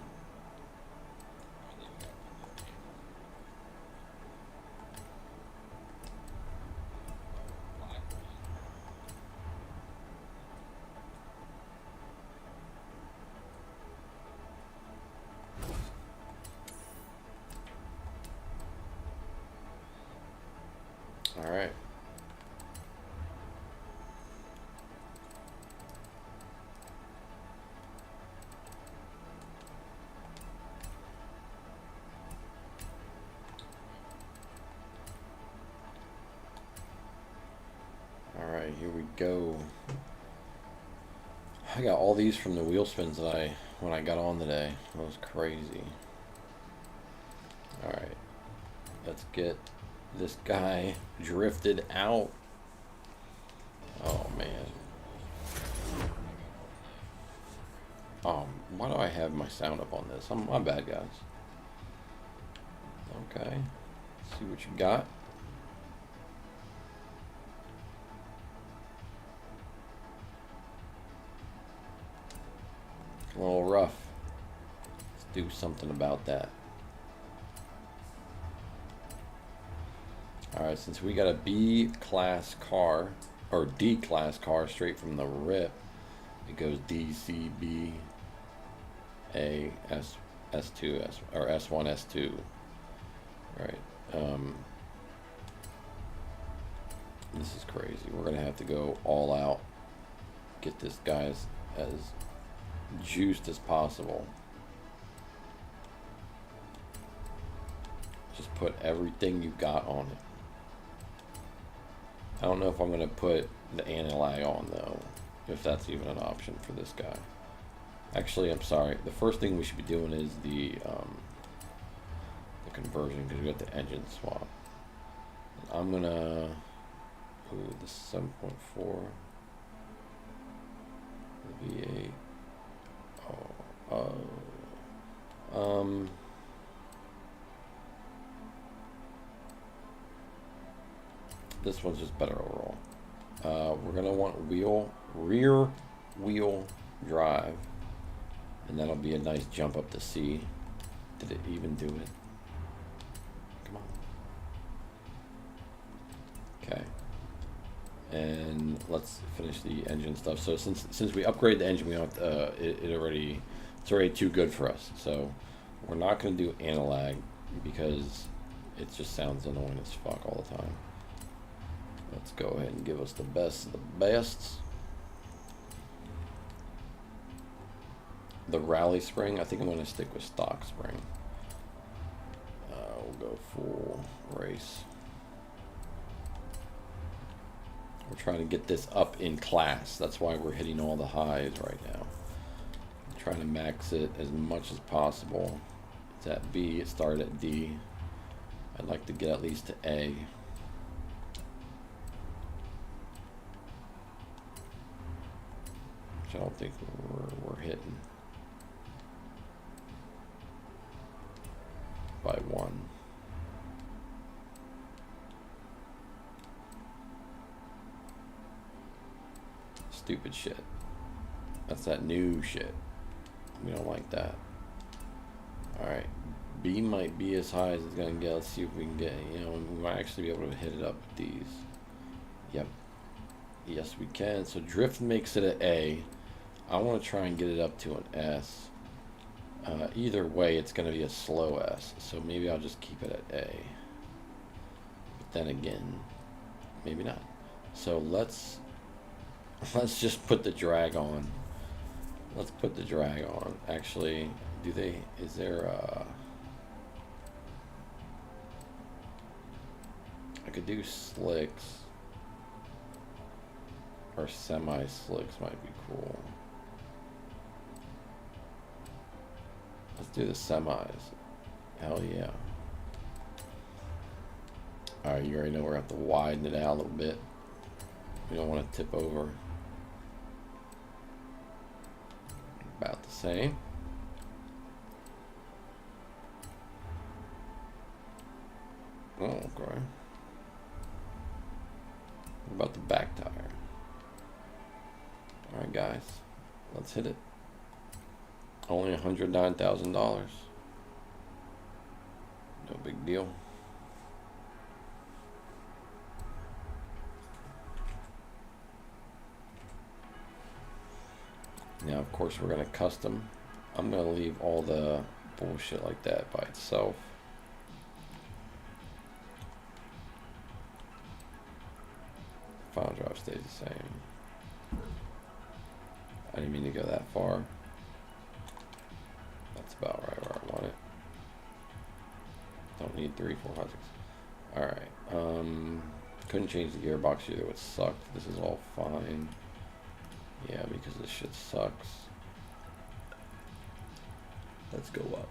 Speaker 2: All right. Alright, here we go. I got all these from the wheel spins that when I got on today. That was crazy. Alright. Let's get this guy drifted out. Oh man. Why do I have my sound up on this? I'm bad, guys. Okay. Let's see what you got. A little rough. Let's do something about that. Alright, since we got a B class car, or D class car straight from the rip, it goes D, C, B, A, S, S2, S, or S1, S2. Right. This is crazy. We're gonna have to go all out. Get this guy as juiced as possible. Just put everything you got on it. I don't know if I'm gonna put the anti-lag on though, if that's even an option for this guy. Actually, I'm sorry. The first thing we should be doing is the conversion, because we got the engine swap. I'm gonna, ooh, the 7.4, the V8. This one's just better overall. We're gonna want rear wheel drive, and that'll be a nice jump up to C. Did it even do it? Come on. Okay. And let's finish the engine stuff. So since we upgrade the engine, we don't it's already too good for us. So we're not going to do anti-lag because it just sounds annoying as fuck all the time. Let's go ahead and give us the best of the bests. The rally spring, I think I'm going to stick with stock spring. We'll go full race. We're trying to get this up in class. That's why we're hitting all the highs right now. I'm trying to max it as much as possible. It's at B, it started at D. I'd like to get at least to A. Which I don't think we're hitting. By 1. Stupid shit. That's that new shit. We don't like that. Alright. B might be as high as it's gonna get. Let's see if we can get, you know, we might actually be able to hit it up with these. Yep. Yes, we can. So drift makes it an A. I want to try and get it up to an S. Either way, it's going to be a slow S. So maybe I'll just keep it at A. But then again, maybe not. So let's just put the drag on. Let's put the drag on. Actually, is there I could do slicks. Or semi-slicks might be cool. Let's do the semis. Hell yeah. Alright, you already know we're going to have to widen it out a little bit. We don't want to tip over. About the same. Oh, okay. What about the back tire? Alright guys, let's hit it. Only $109,000. No big deal. Now of course we're going to custom. I'm going to leave all the bullshit like that by itself. Final drive stays the same. I didn't mean to go that far. That's about right where I want it. Don't need 3, 4, 5, 6. Alright. Couldn't change the gearbox either, which sucked. This is all fine. Yeah, because this shit sucks. Let's go up.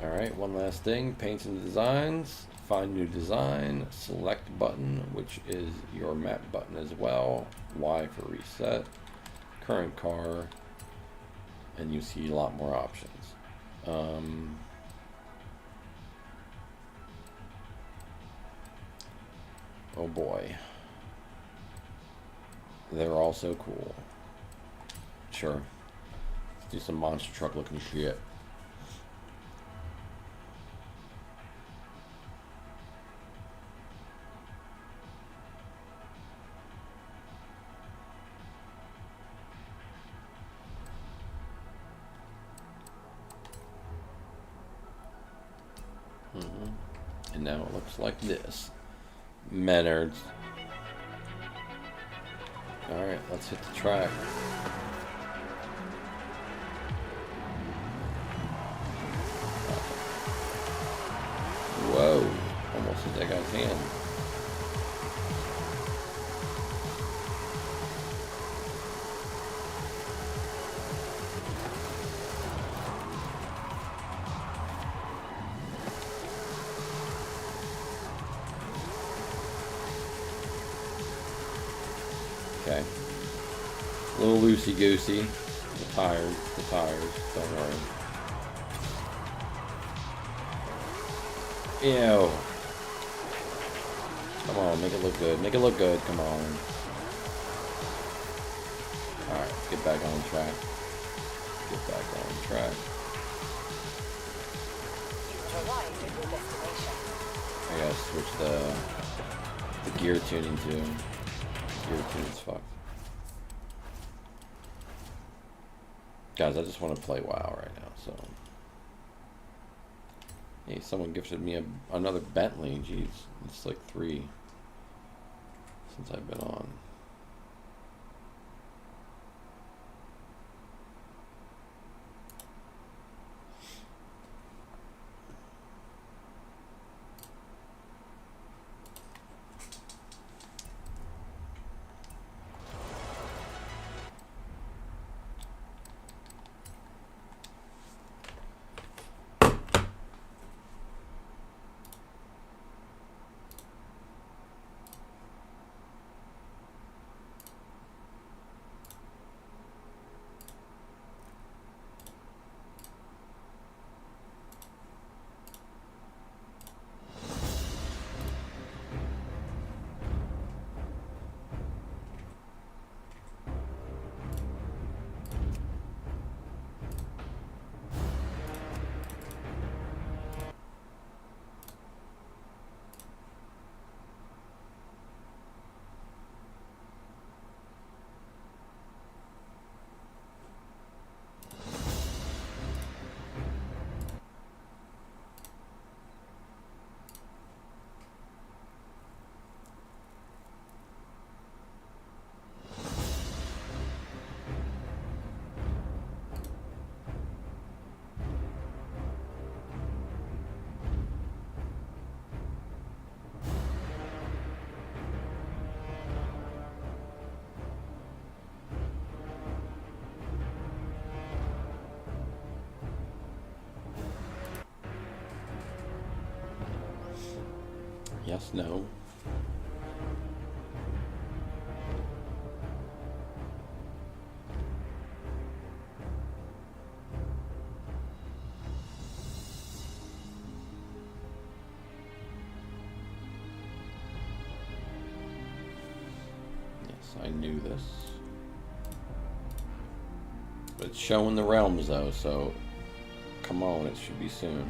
Speaker 2: Alright, one last thing. Paints and designs. Find new design. Select button, which is your map button as well. Y for reset. Current car. And you see a lot more options. Oh boy. They're also cool. Sure. Let's do some monster truck looking shit. And now it looks like this. Menards. Alright, let's hit the track. Whoa, almost hit that guy's hand. Okay. A little loosey-goosey. The tires, don't worry. Ew. Come on, make it look good. Make it look good, come on. Alright, let's get back on track. Get back on track.
Speaker 4: You've arrived at your destination.
Speaker 2: I gotta switch the gear tuning to. Gear tuning's fucked. Guys, I just want to play WoW right now, so. Hey, someone gifted me another Bentley. Jeez, it's like 3 since I've been on. Yes, no. Yes, I knew this. But it's showing the realms though, so come on, it should be soon.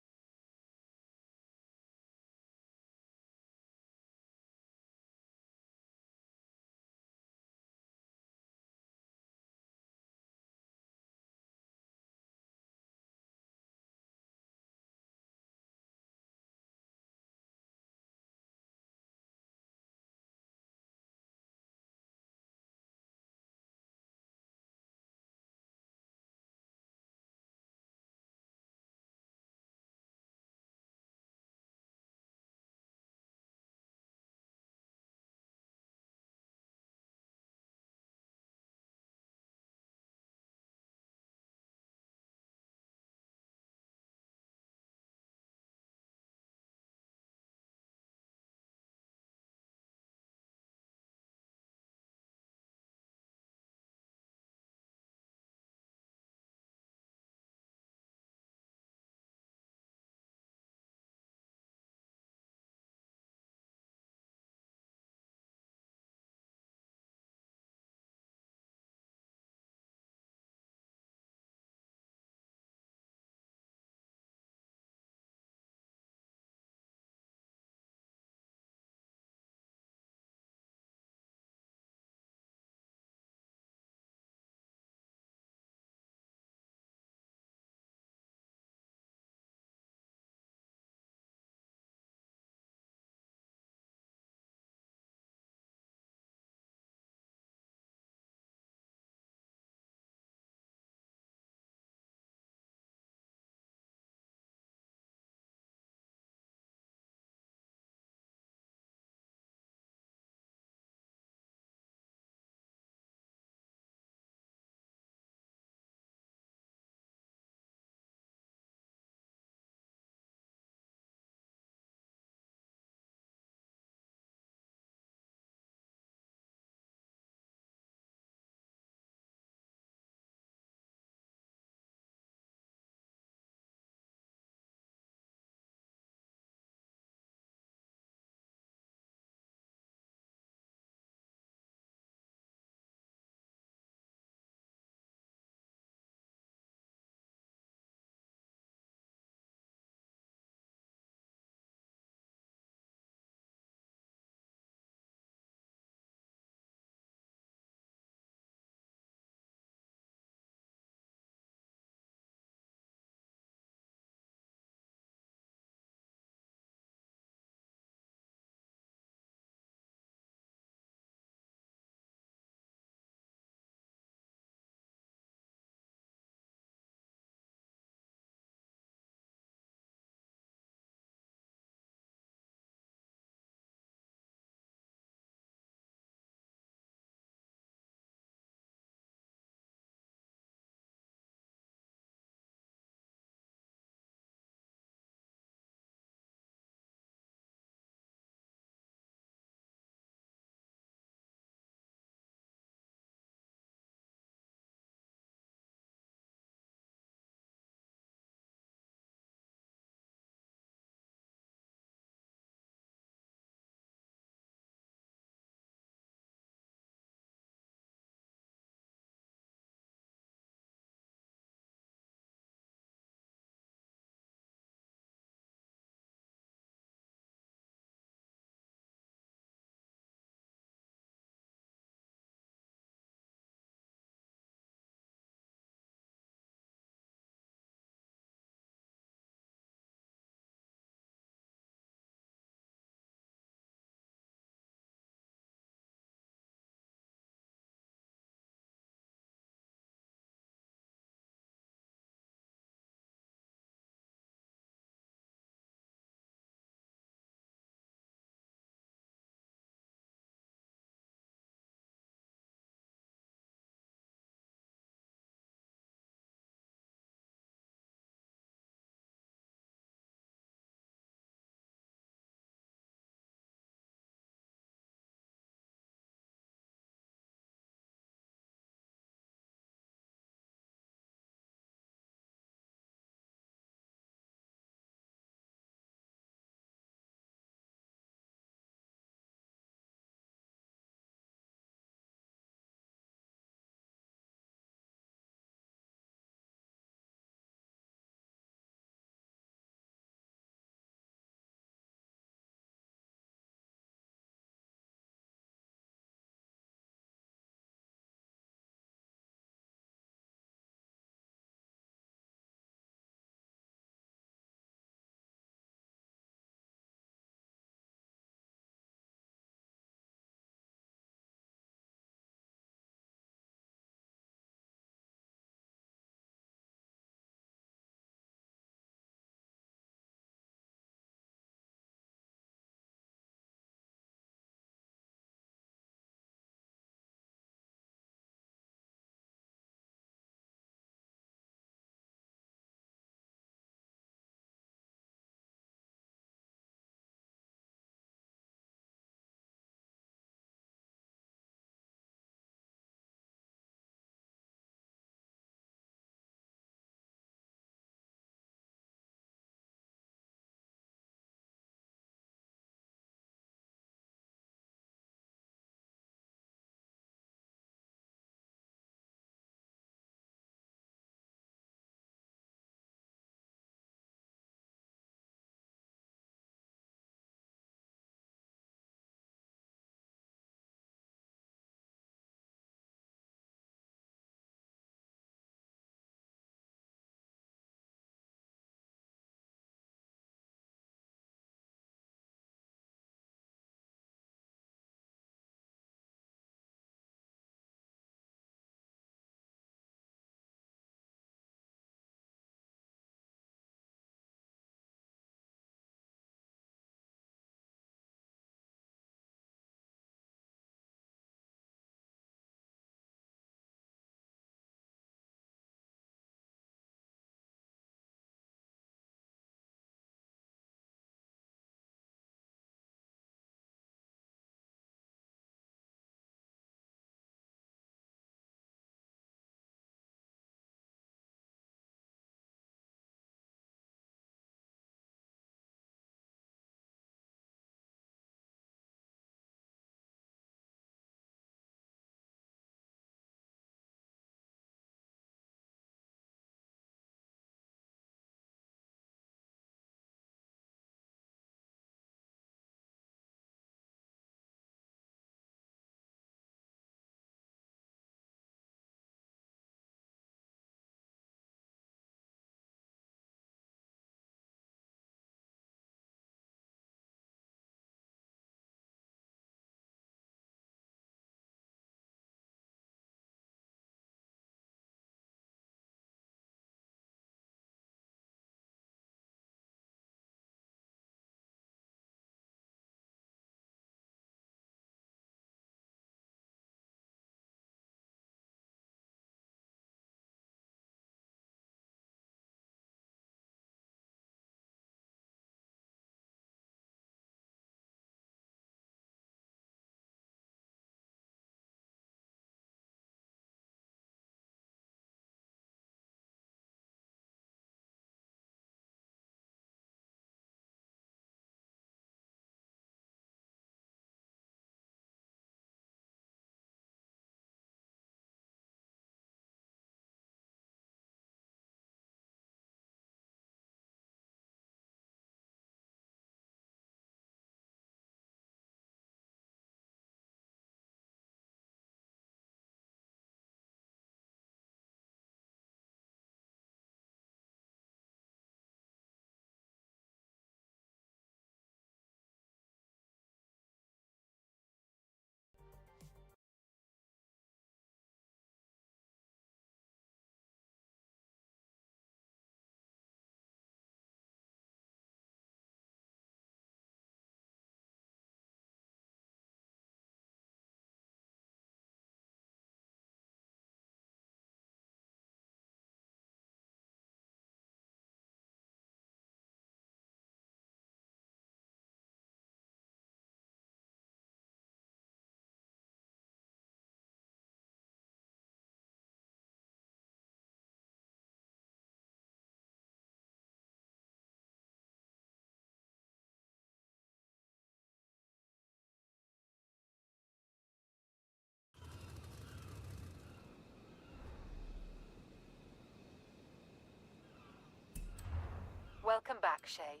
Speaker 4: Welcome back, Shay.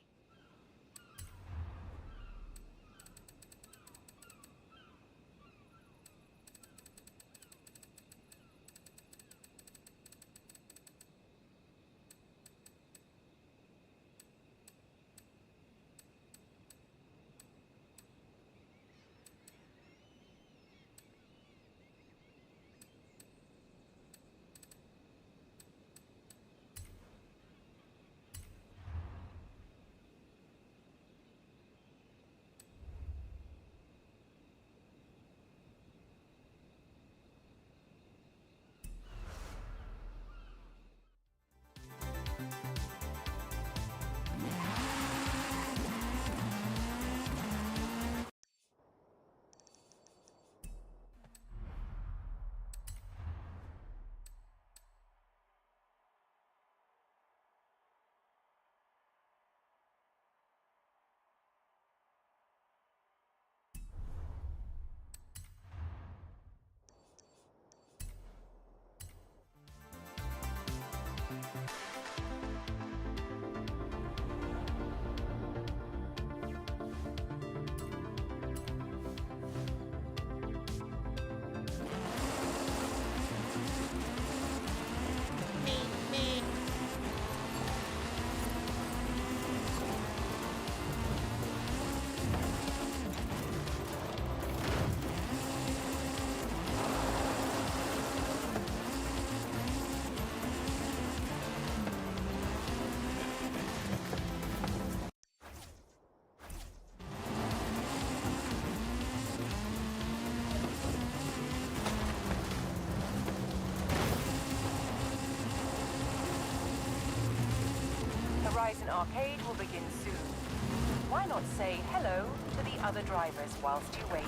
Speaker 4: Horizon Arcade will begin soon. Why not say hello to the other drivers whilst you wait?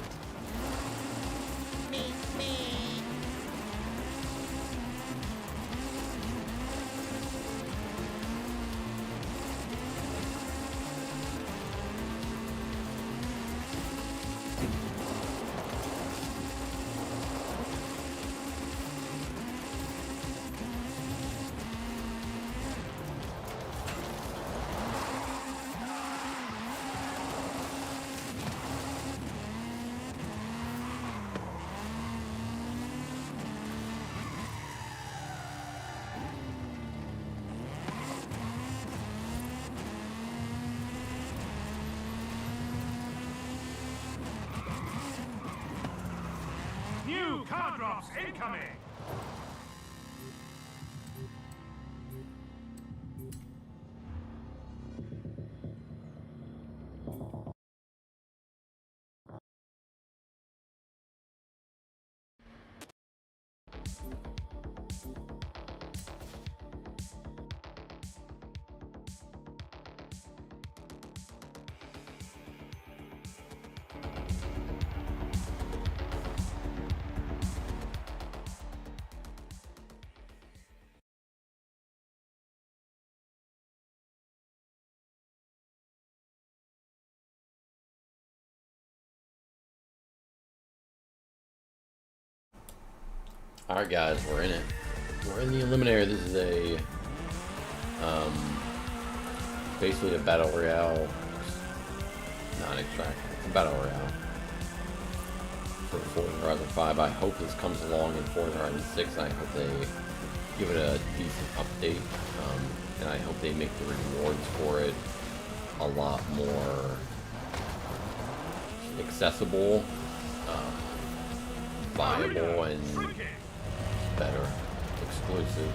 Speaker 5: New car drops incoming!
Speaker 2: Alright guys, we're in it. We're in the Eliminator. This is a basically a battle royale, not extract, a battle royale for Forza Horizon 5. I hope this comes along in Forza Horizon 6. I hope they give it a decent update, and I hope they make the rewards for it a lot more accessible, viable, and better, exclusive.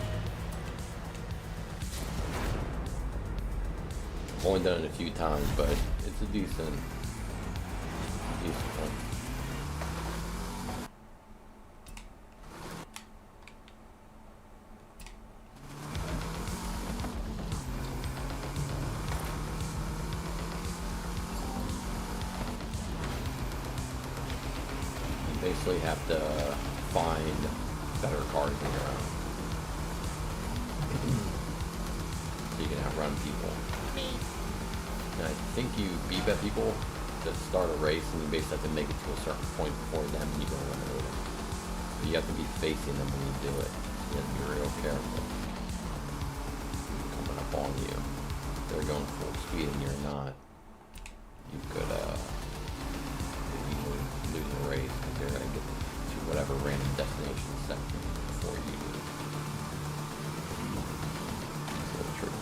Speaker 2: I've only done it a few times, but it's a decent one. You basically have to find better cars than your own, so you can outrun people. And I think you beat that people to start a race, and you basically have to make it to a certain point before them, and you can eliminate them. But you have to be facing them when you do it. You have to be real careful. Coming up on you. they're going full speed and you're not, you could easily lose the race because they're going to get to whatever random destination section before you do. It's a little tricky.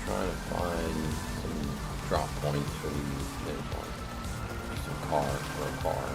Speaker 2: Trying to find some drop points for these. There's one. Some car for a car.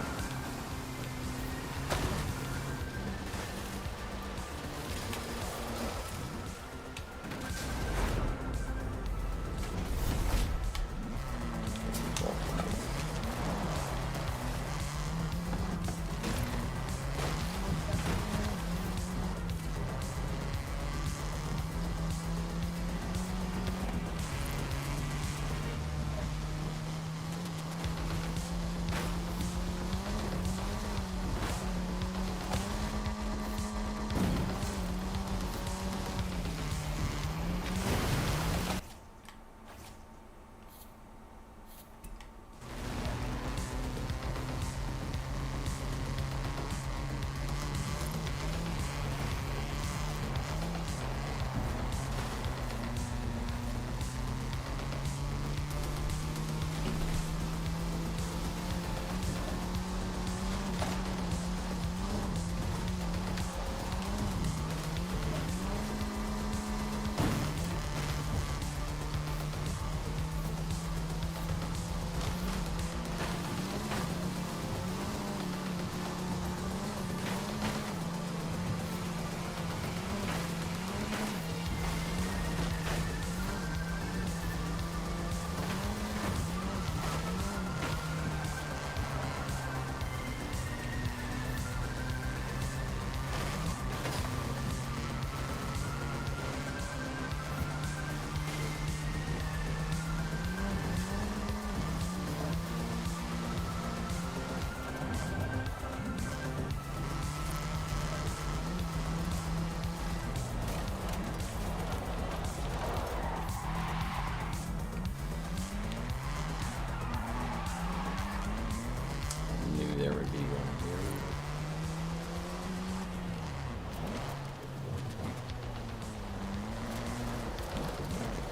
Speaker 2: There would be one here.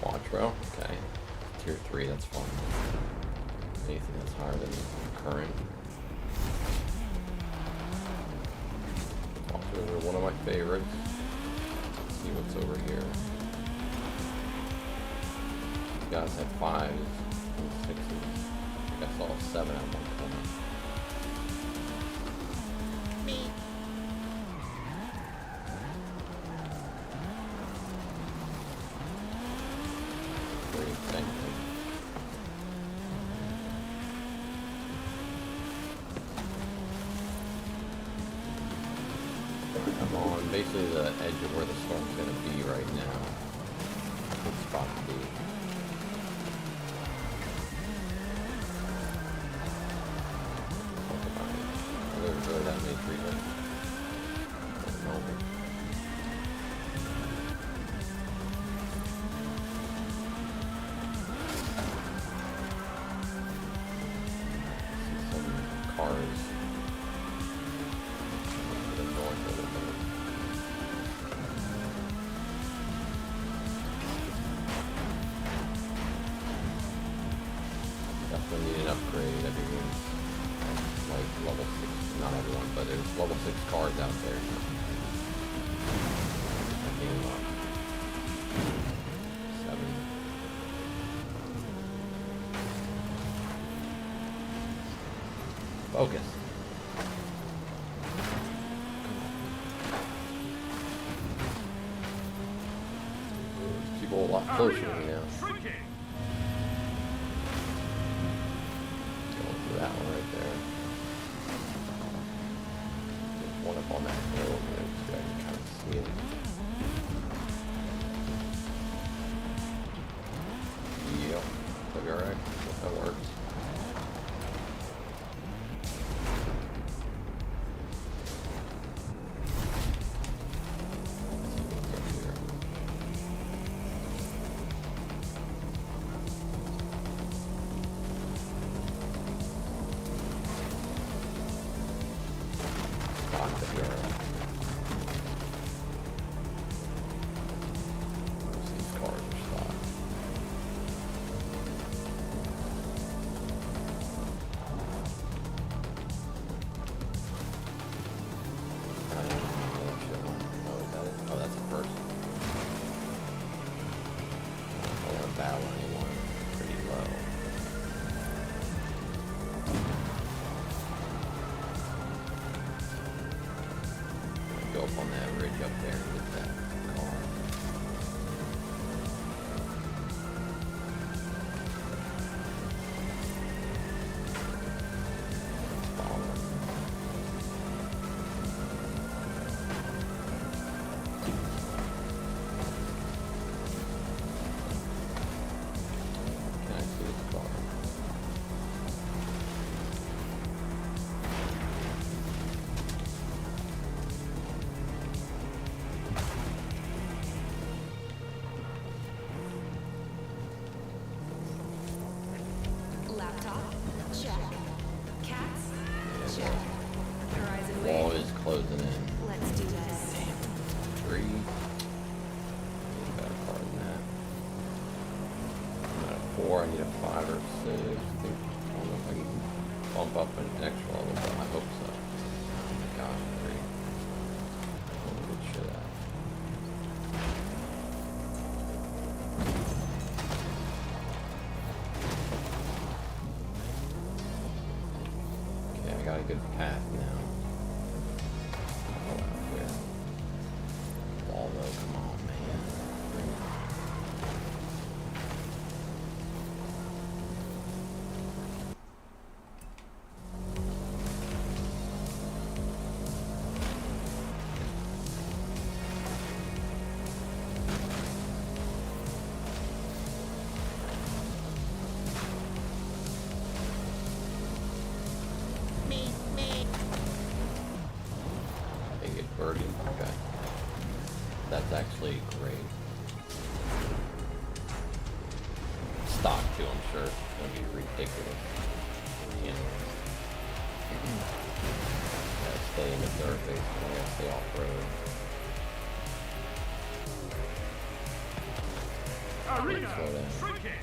Speaker 2: Quattro, okay. Tier 3, that's fine. Anything that's higher than current. Quattros are one of my favorites. Let's see what's over here. These guys have 5s and 6s. I guess all 7 at one point. I'm on basically the edge of where the storm's going to be right now. Good spot to be. There's really that many trees at the moment. Some cars to the north a little bit. Definitely need an upgrade. Everyone's like level 6, not everyone, but there's level 6 cars out there. I gave up. 7. Focus. There's people a lot closer to me now.
Speaker 5: Shrinking.
Speaker 2: Going through that one right there. There's one up on that hill over there, so I can kind of see it. Yep. That'll be alright. That works. up an extra level, but I hope so. Oh my gosh, great. Holy good shit out. Okay, I got a good path now. Oh, yeah. Waldo, come on, man. They get birdie. Okay. That's actually great. Stock too, I'm sure. It's gonna be ridiculous. You know. Gotta stay in the dirt basically. Gotta stay off road.
Speaker 5: Arena
Speaker 2: Slow down.
Speaker 5: shrinking.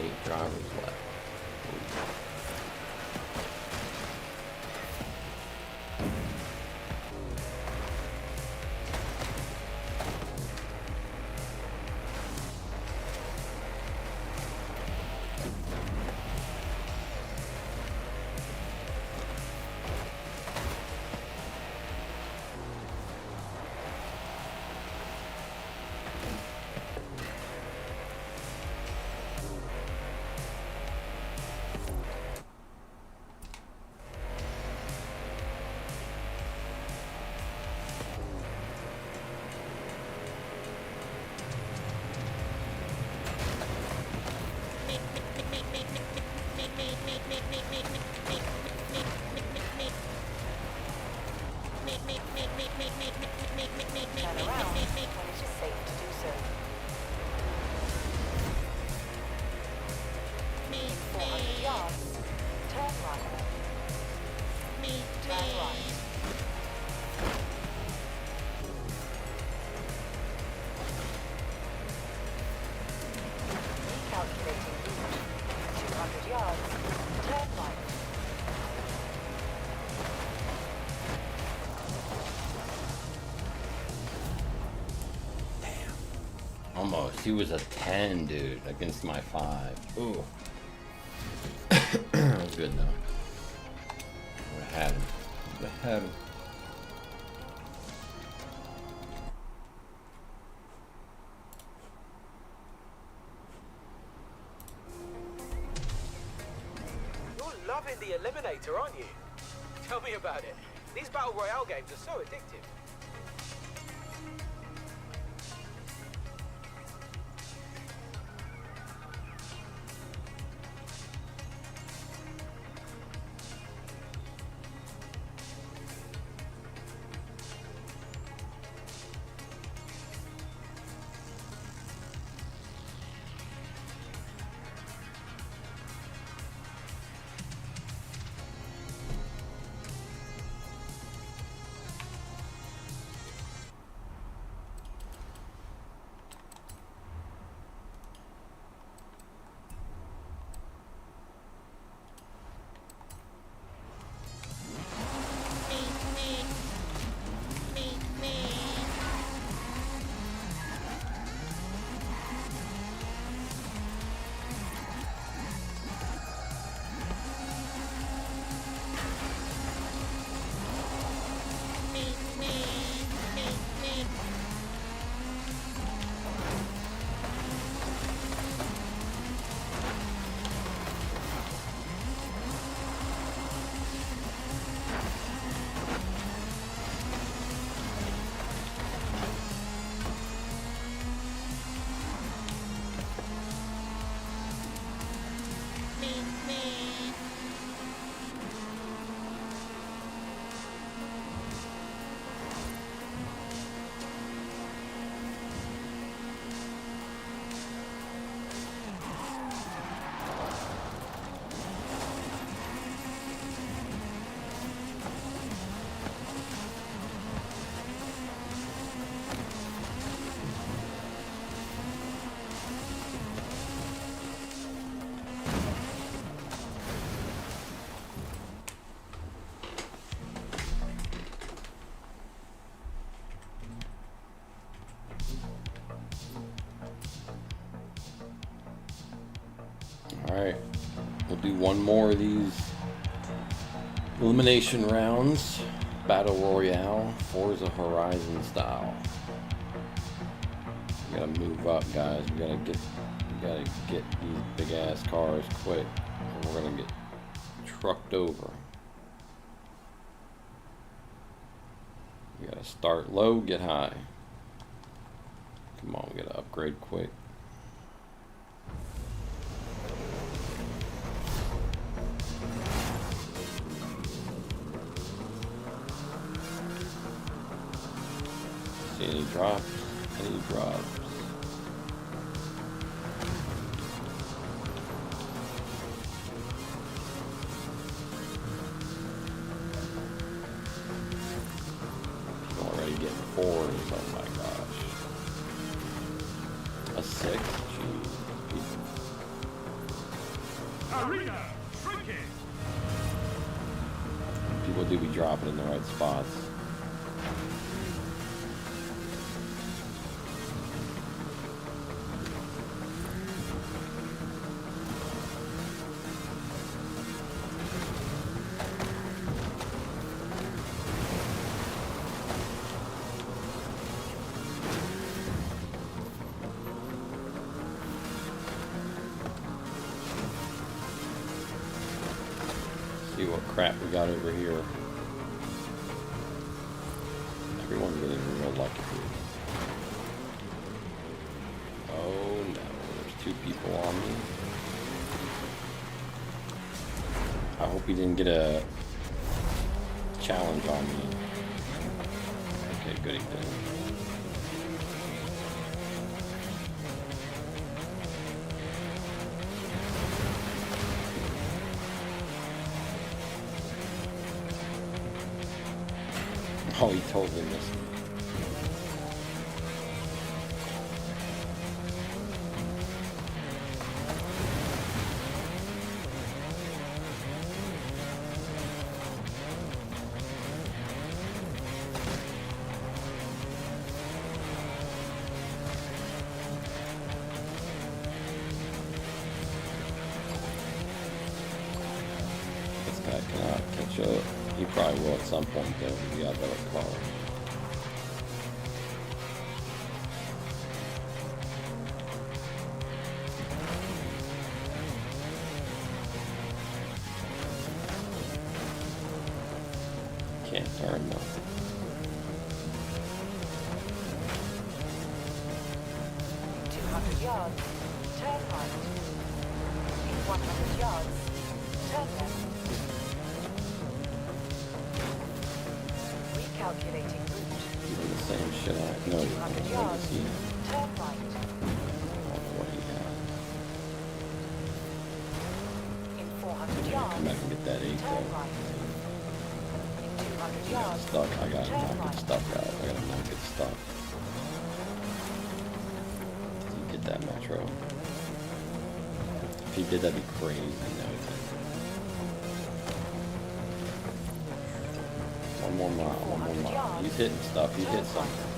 Speaker 2: Eight drivers left.
Speaker 4: Turn around when it is safe to do so. In 400 yards, turn right. Turn right. Recalculating route. 200 yards, turn right.
Speaker 2: Almost. He was a 10, dude, against my 5. Ooh. That was good, though. Would have had him. Would have had him.
Speaker 6: You're loving the Eliminator, aren't you? Tell me about it. These Battle Royale games are so addictive.
Speaker 2: Alright, we'll do one more of these elimination rounds. Battle Royale, Forza Horizon style. We gotta move up, guys. We gotta get these big ass cars quick, or we're gonna get trucked over. We gotta start low, get high. Come on, we gotta upgrade quick. See any drops? Any drops? Already getting fours. Oh my gosh. A 6? Jeez.
Speaker 5: Arena shrinking.
Speaker 2: People do be dropping in the right spots. See what crap we got over here. Everyone's getting real lucky here. Oh no, there's 2 people on me. I hope he didn't get a challenge on me. Okay, good, he didn't. Oh, he totally missed me. This guy cannot catch up. He probably will at some point though. We got a better car. Can't turn though.
Speaker 4: Yards, turn right. In 100 yards, turn left. Recalculating route.
Speaker 2: Doing the same shit I know.
Speaker 4: 200 yards, turn right.
Speaker 2: What he had.
Speaker 4: In 400
Speaker 2: Come
Speaker 4: yards,
Speaker 2: back and get that 8
Speaker 4: turn
Speaker 2: though.
Speaker 4: right. In 200
Speaker 2: I got
Speaker 4: yards,
Speaker 2: stuck. I gotta
Speaker 4: turn
Speaker 2: not
Speaker 4: right.
Speaker 2: get stuck out. I gotta not get stuck. Did he get that metro? If he did, that'd be crazy. No, he didn't. One more mile. He's hitting stuff. He hit something.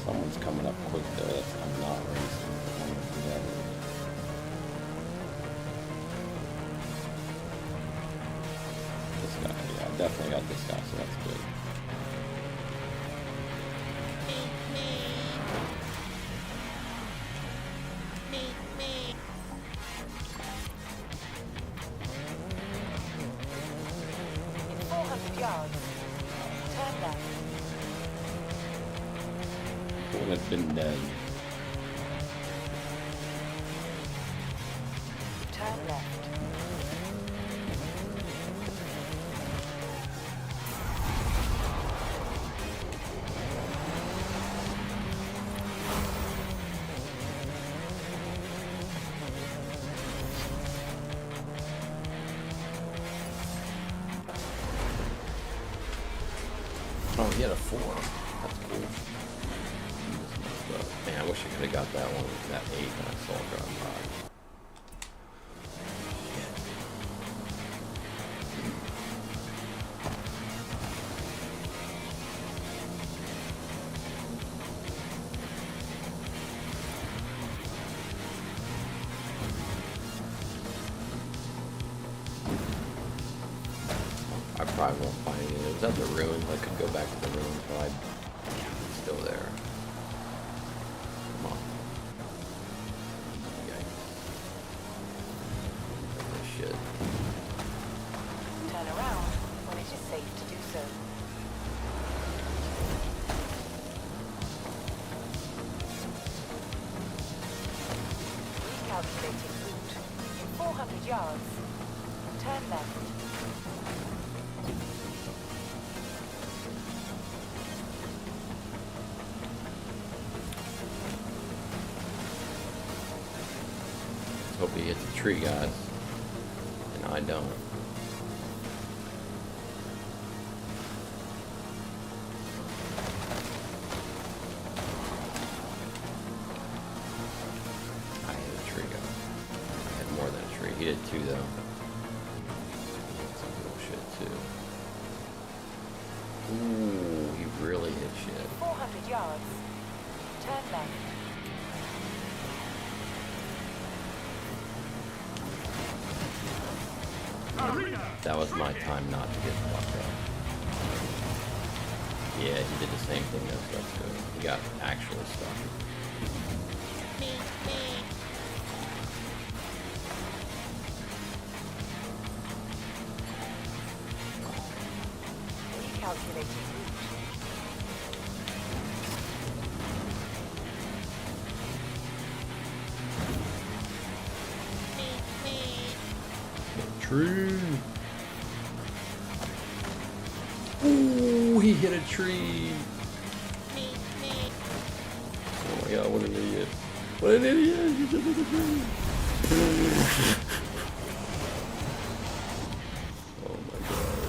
Speaker 2: Someone's coming up quick though. I'm not racing. I'm gonna do that. This guy, yeah, I definitely got this guy, so that's good.
Speaker 4: In 400 yards, turn left.
Speaker 2: Would have been dead.
Speaker 4: Turn left.
Speaker 2: Oh, he had a 4. That's cool. He just messed up. Man, I wish I could have got that one, that 8 when I saw it drop by. probably won't find anything. It was at the ruins. I could go back to the ruins, but I'm still there. Come on. Yikes. This shit.
Speaker 4: Turn around when it is safe to do so. Recalculating route. In 400 yards. Turn left.
Speaker 2: Hope he hits a tree, guys. And I don't. I hit a tree, guys. I had more than a tree. He did two, though. Some bullshit, too. Ooh, he really hit shit.
Speaker 4: 400 yards. Turn left.
Speaker 5: Arena.
Speaker 2: That was my time not to get fucked up. Yeah, he did the same thing as us doing. He got actual stuff.
Speaker 4: Recalculating route.
Speaker 2: Tree. Ooh, he hit a tree. Oh my god, what an idiot. What an idiot. He just hit a tree. Oh my god.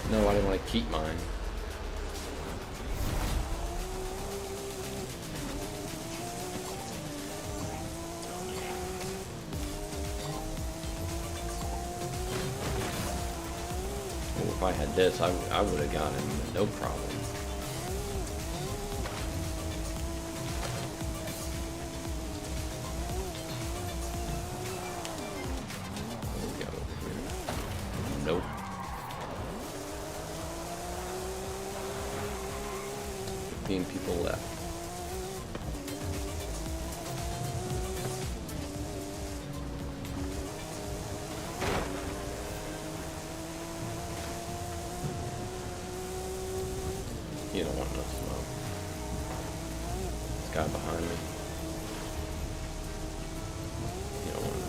Speaker 2: No, I didn't want to keep mine. If I had this, I would have gotten no problem. What do we got over here? Nope. 15 people left. You don't want no smoke. This guy behind me. You don't want no.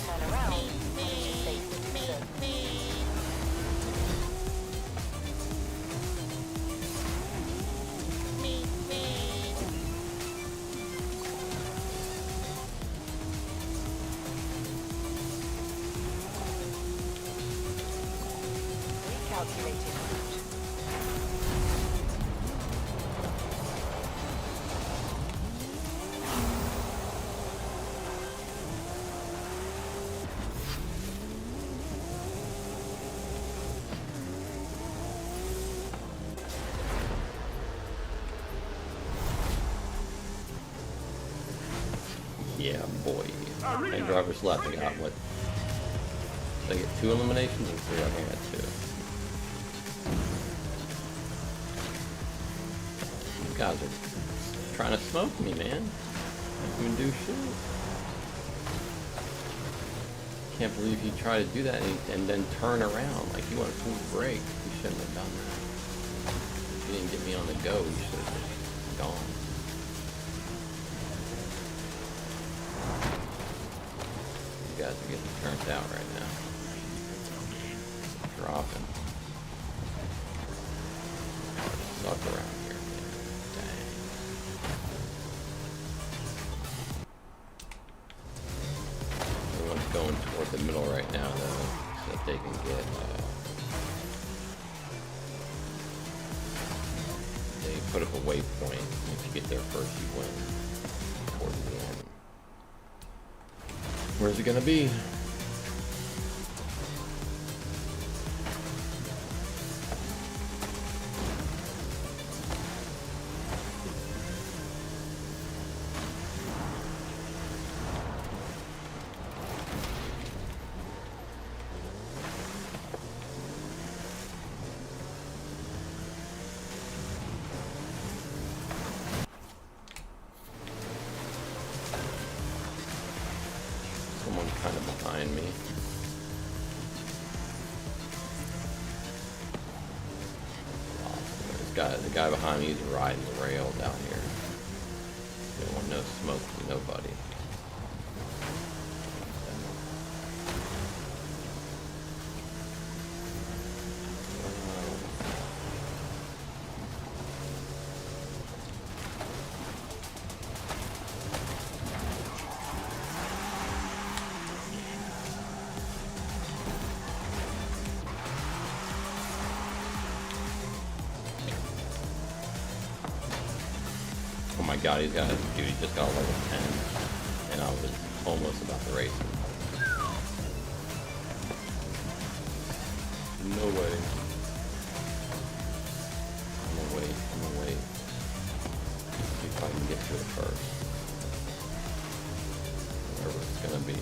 Speaker 4: Turn around when it is safe to do so. Recalculating route.
Speaker 2: Yeah, boy. 10 drivers left. I got what? Did I get 2 eliminations or 3? I think I got 2. You guys are trying to smoke me, man. I can't even do shit. Can't believe he tried to do that and then turn around. Like, he wanted a full break. He shouldn't have done that. If he didn't get me on the go, he should have just gone. You guys are getting burnt out right now. Dropping. Suck around here, man. Dang. Everyone's going toward the middle right now, though, so that they can get. They put up a waypoint. If you get there first, you win. Towards the end. Where's it gonna be? Someone kind of behind me. The guy behind me is riding the rail down here. Don't want no smoke from nobody. Oh my god, he just got level 10, and I was almost about to race him. No way. I'm gonna wait. See if I can get to it first. Wherever it's gonna be.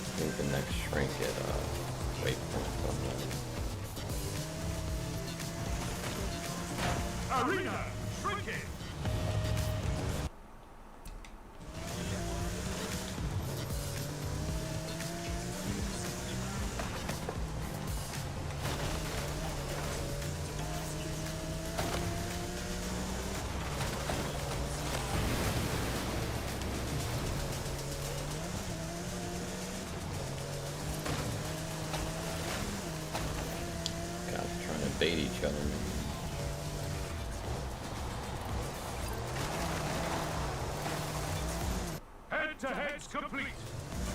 Speaker 2: I think the next shrink at waypoint somewhere.
Speaker 5: Arena shrinking.
Speaker 2: Guys trying to bait each other.
Speaker 5: Head-to-heads complete.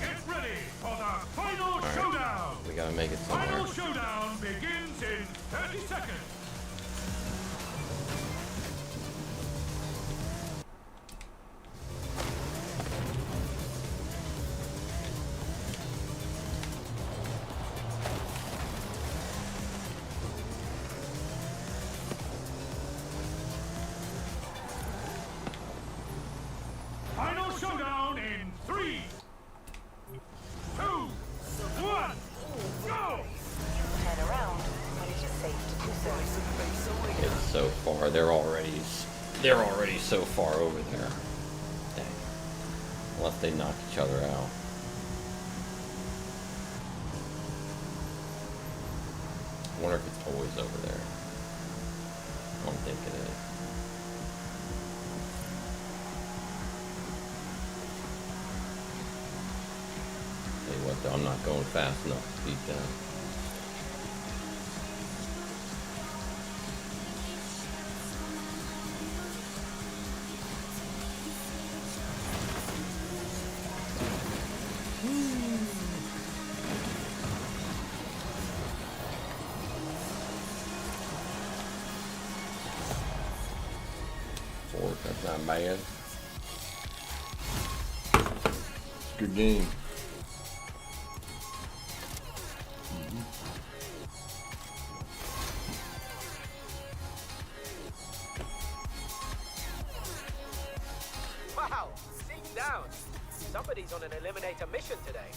Speaker 5: Get ready for the final showdown.
Speaker 2: We gotta make it
Speaker 5: Final
Speaker 2: somewhere.
Speaker 5: showdown begins in 30 seconds. Final showdown in 3, 2, 1, go!
Speaker 4: Turn around when it is safe to do so.
Speaker 2: It's so far. They're already so far over there. Dang. Unless they knock each other out. I wonder if it's always over there. I don't think it is. Tell you what though, I'm not going fast enough to beat them. Fourth, that's not bad. It's a good game.
Speaker 6: Wow, sit down. Somebody's on an eliminator mission today.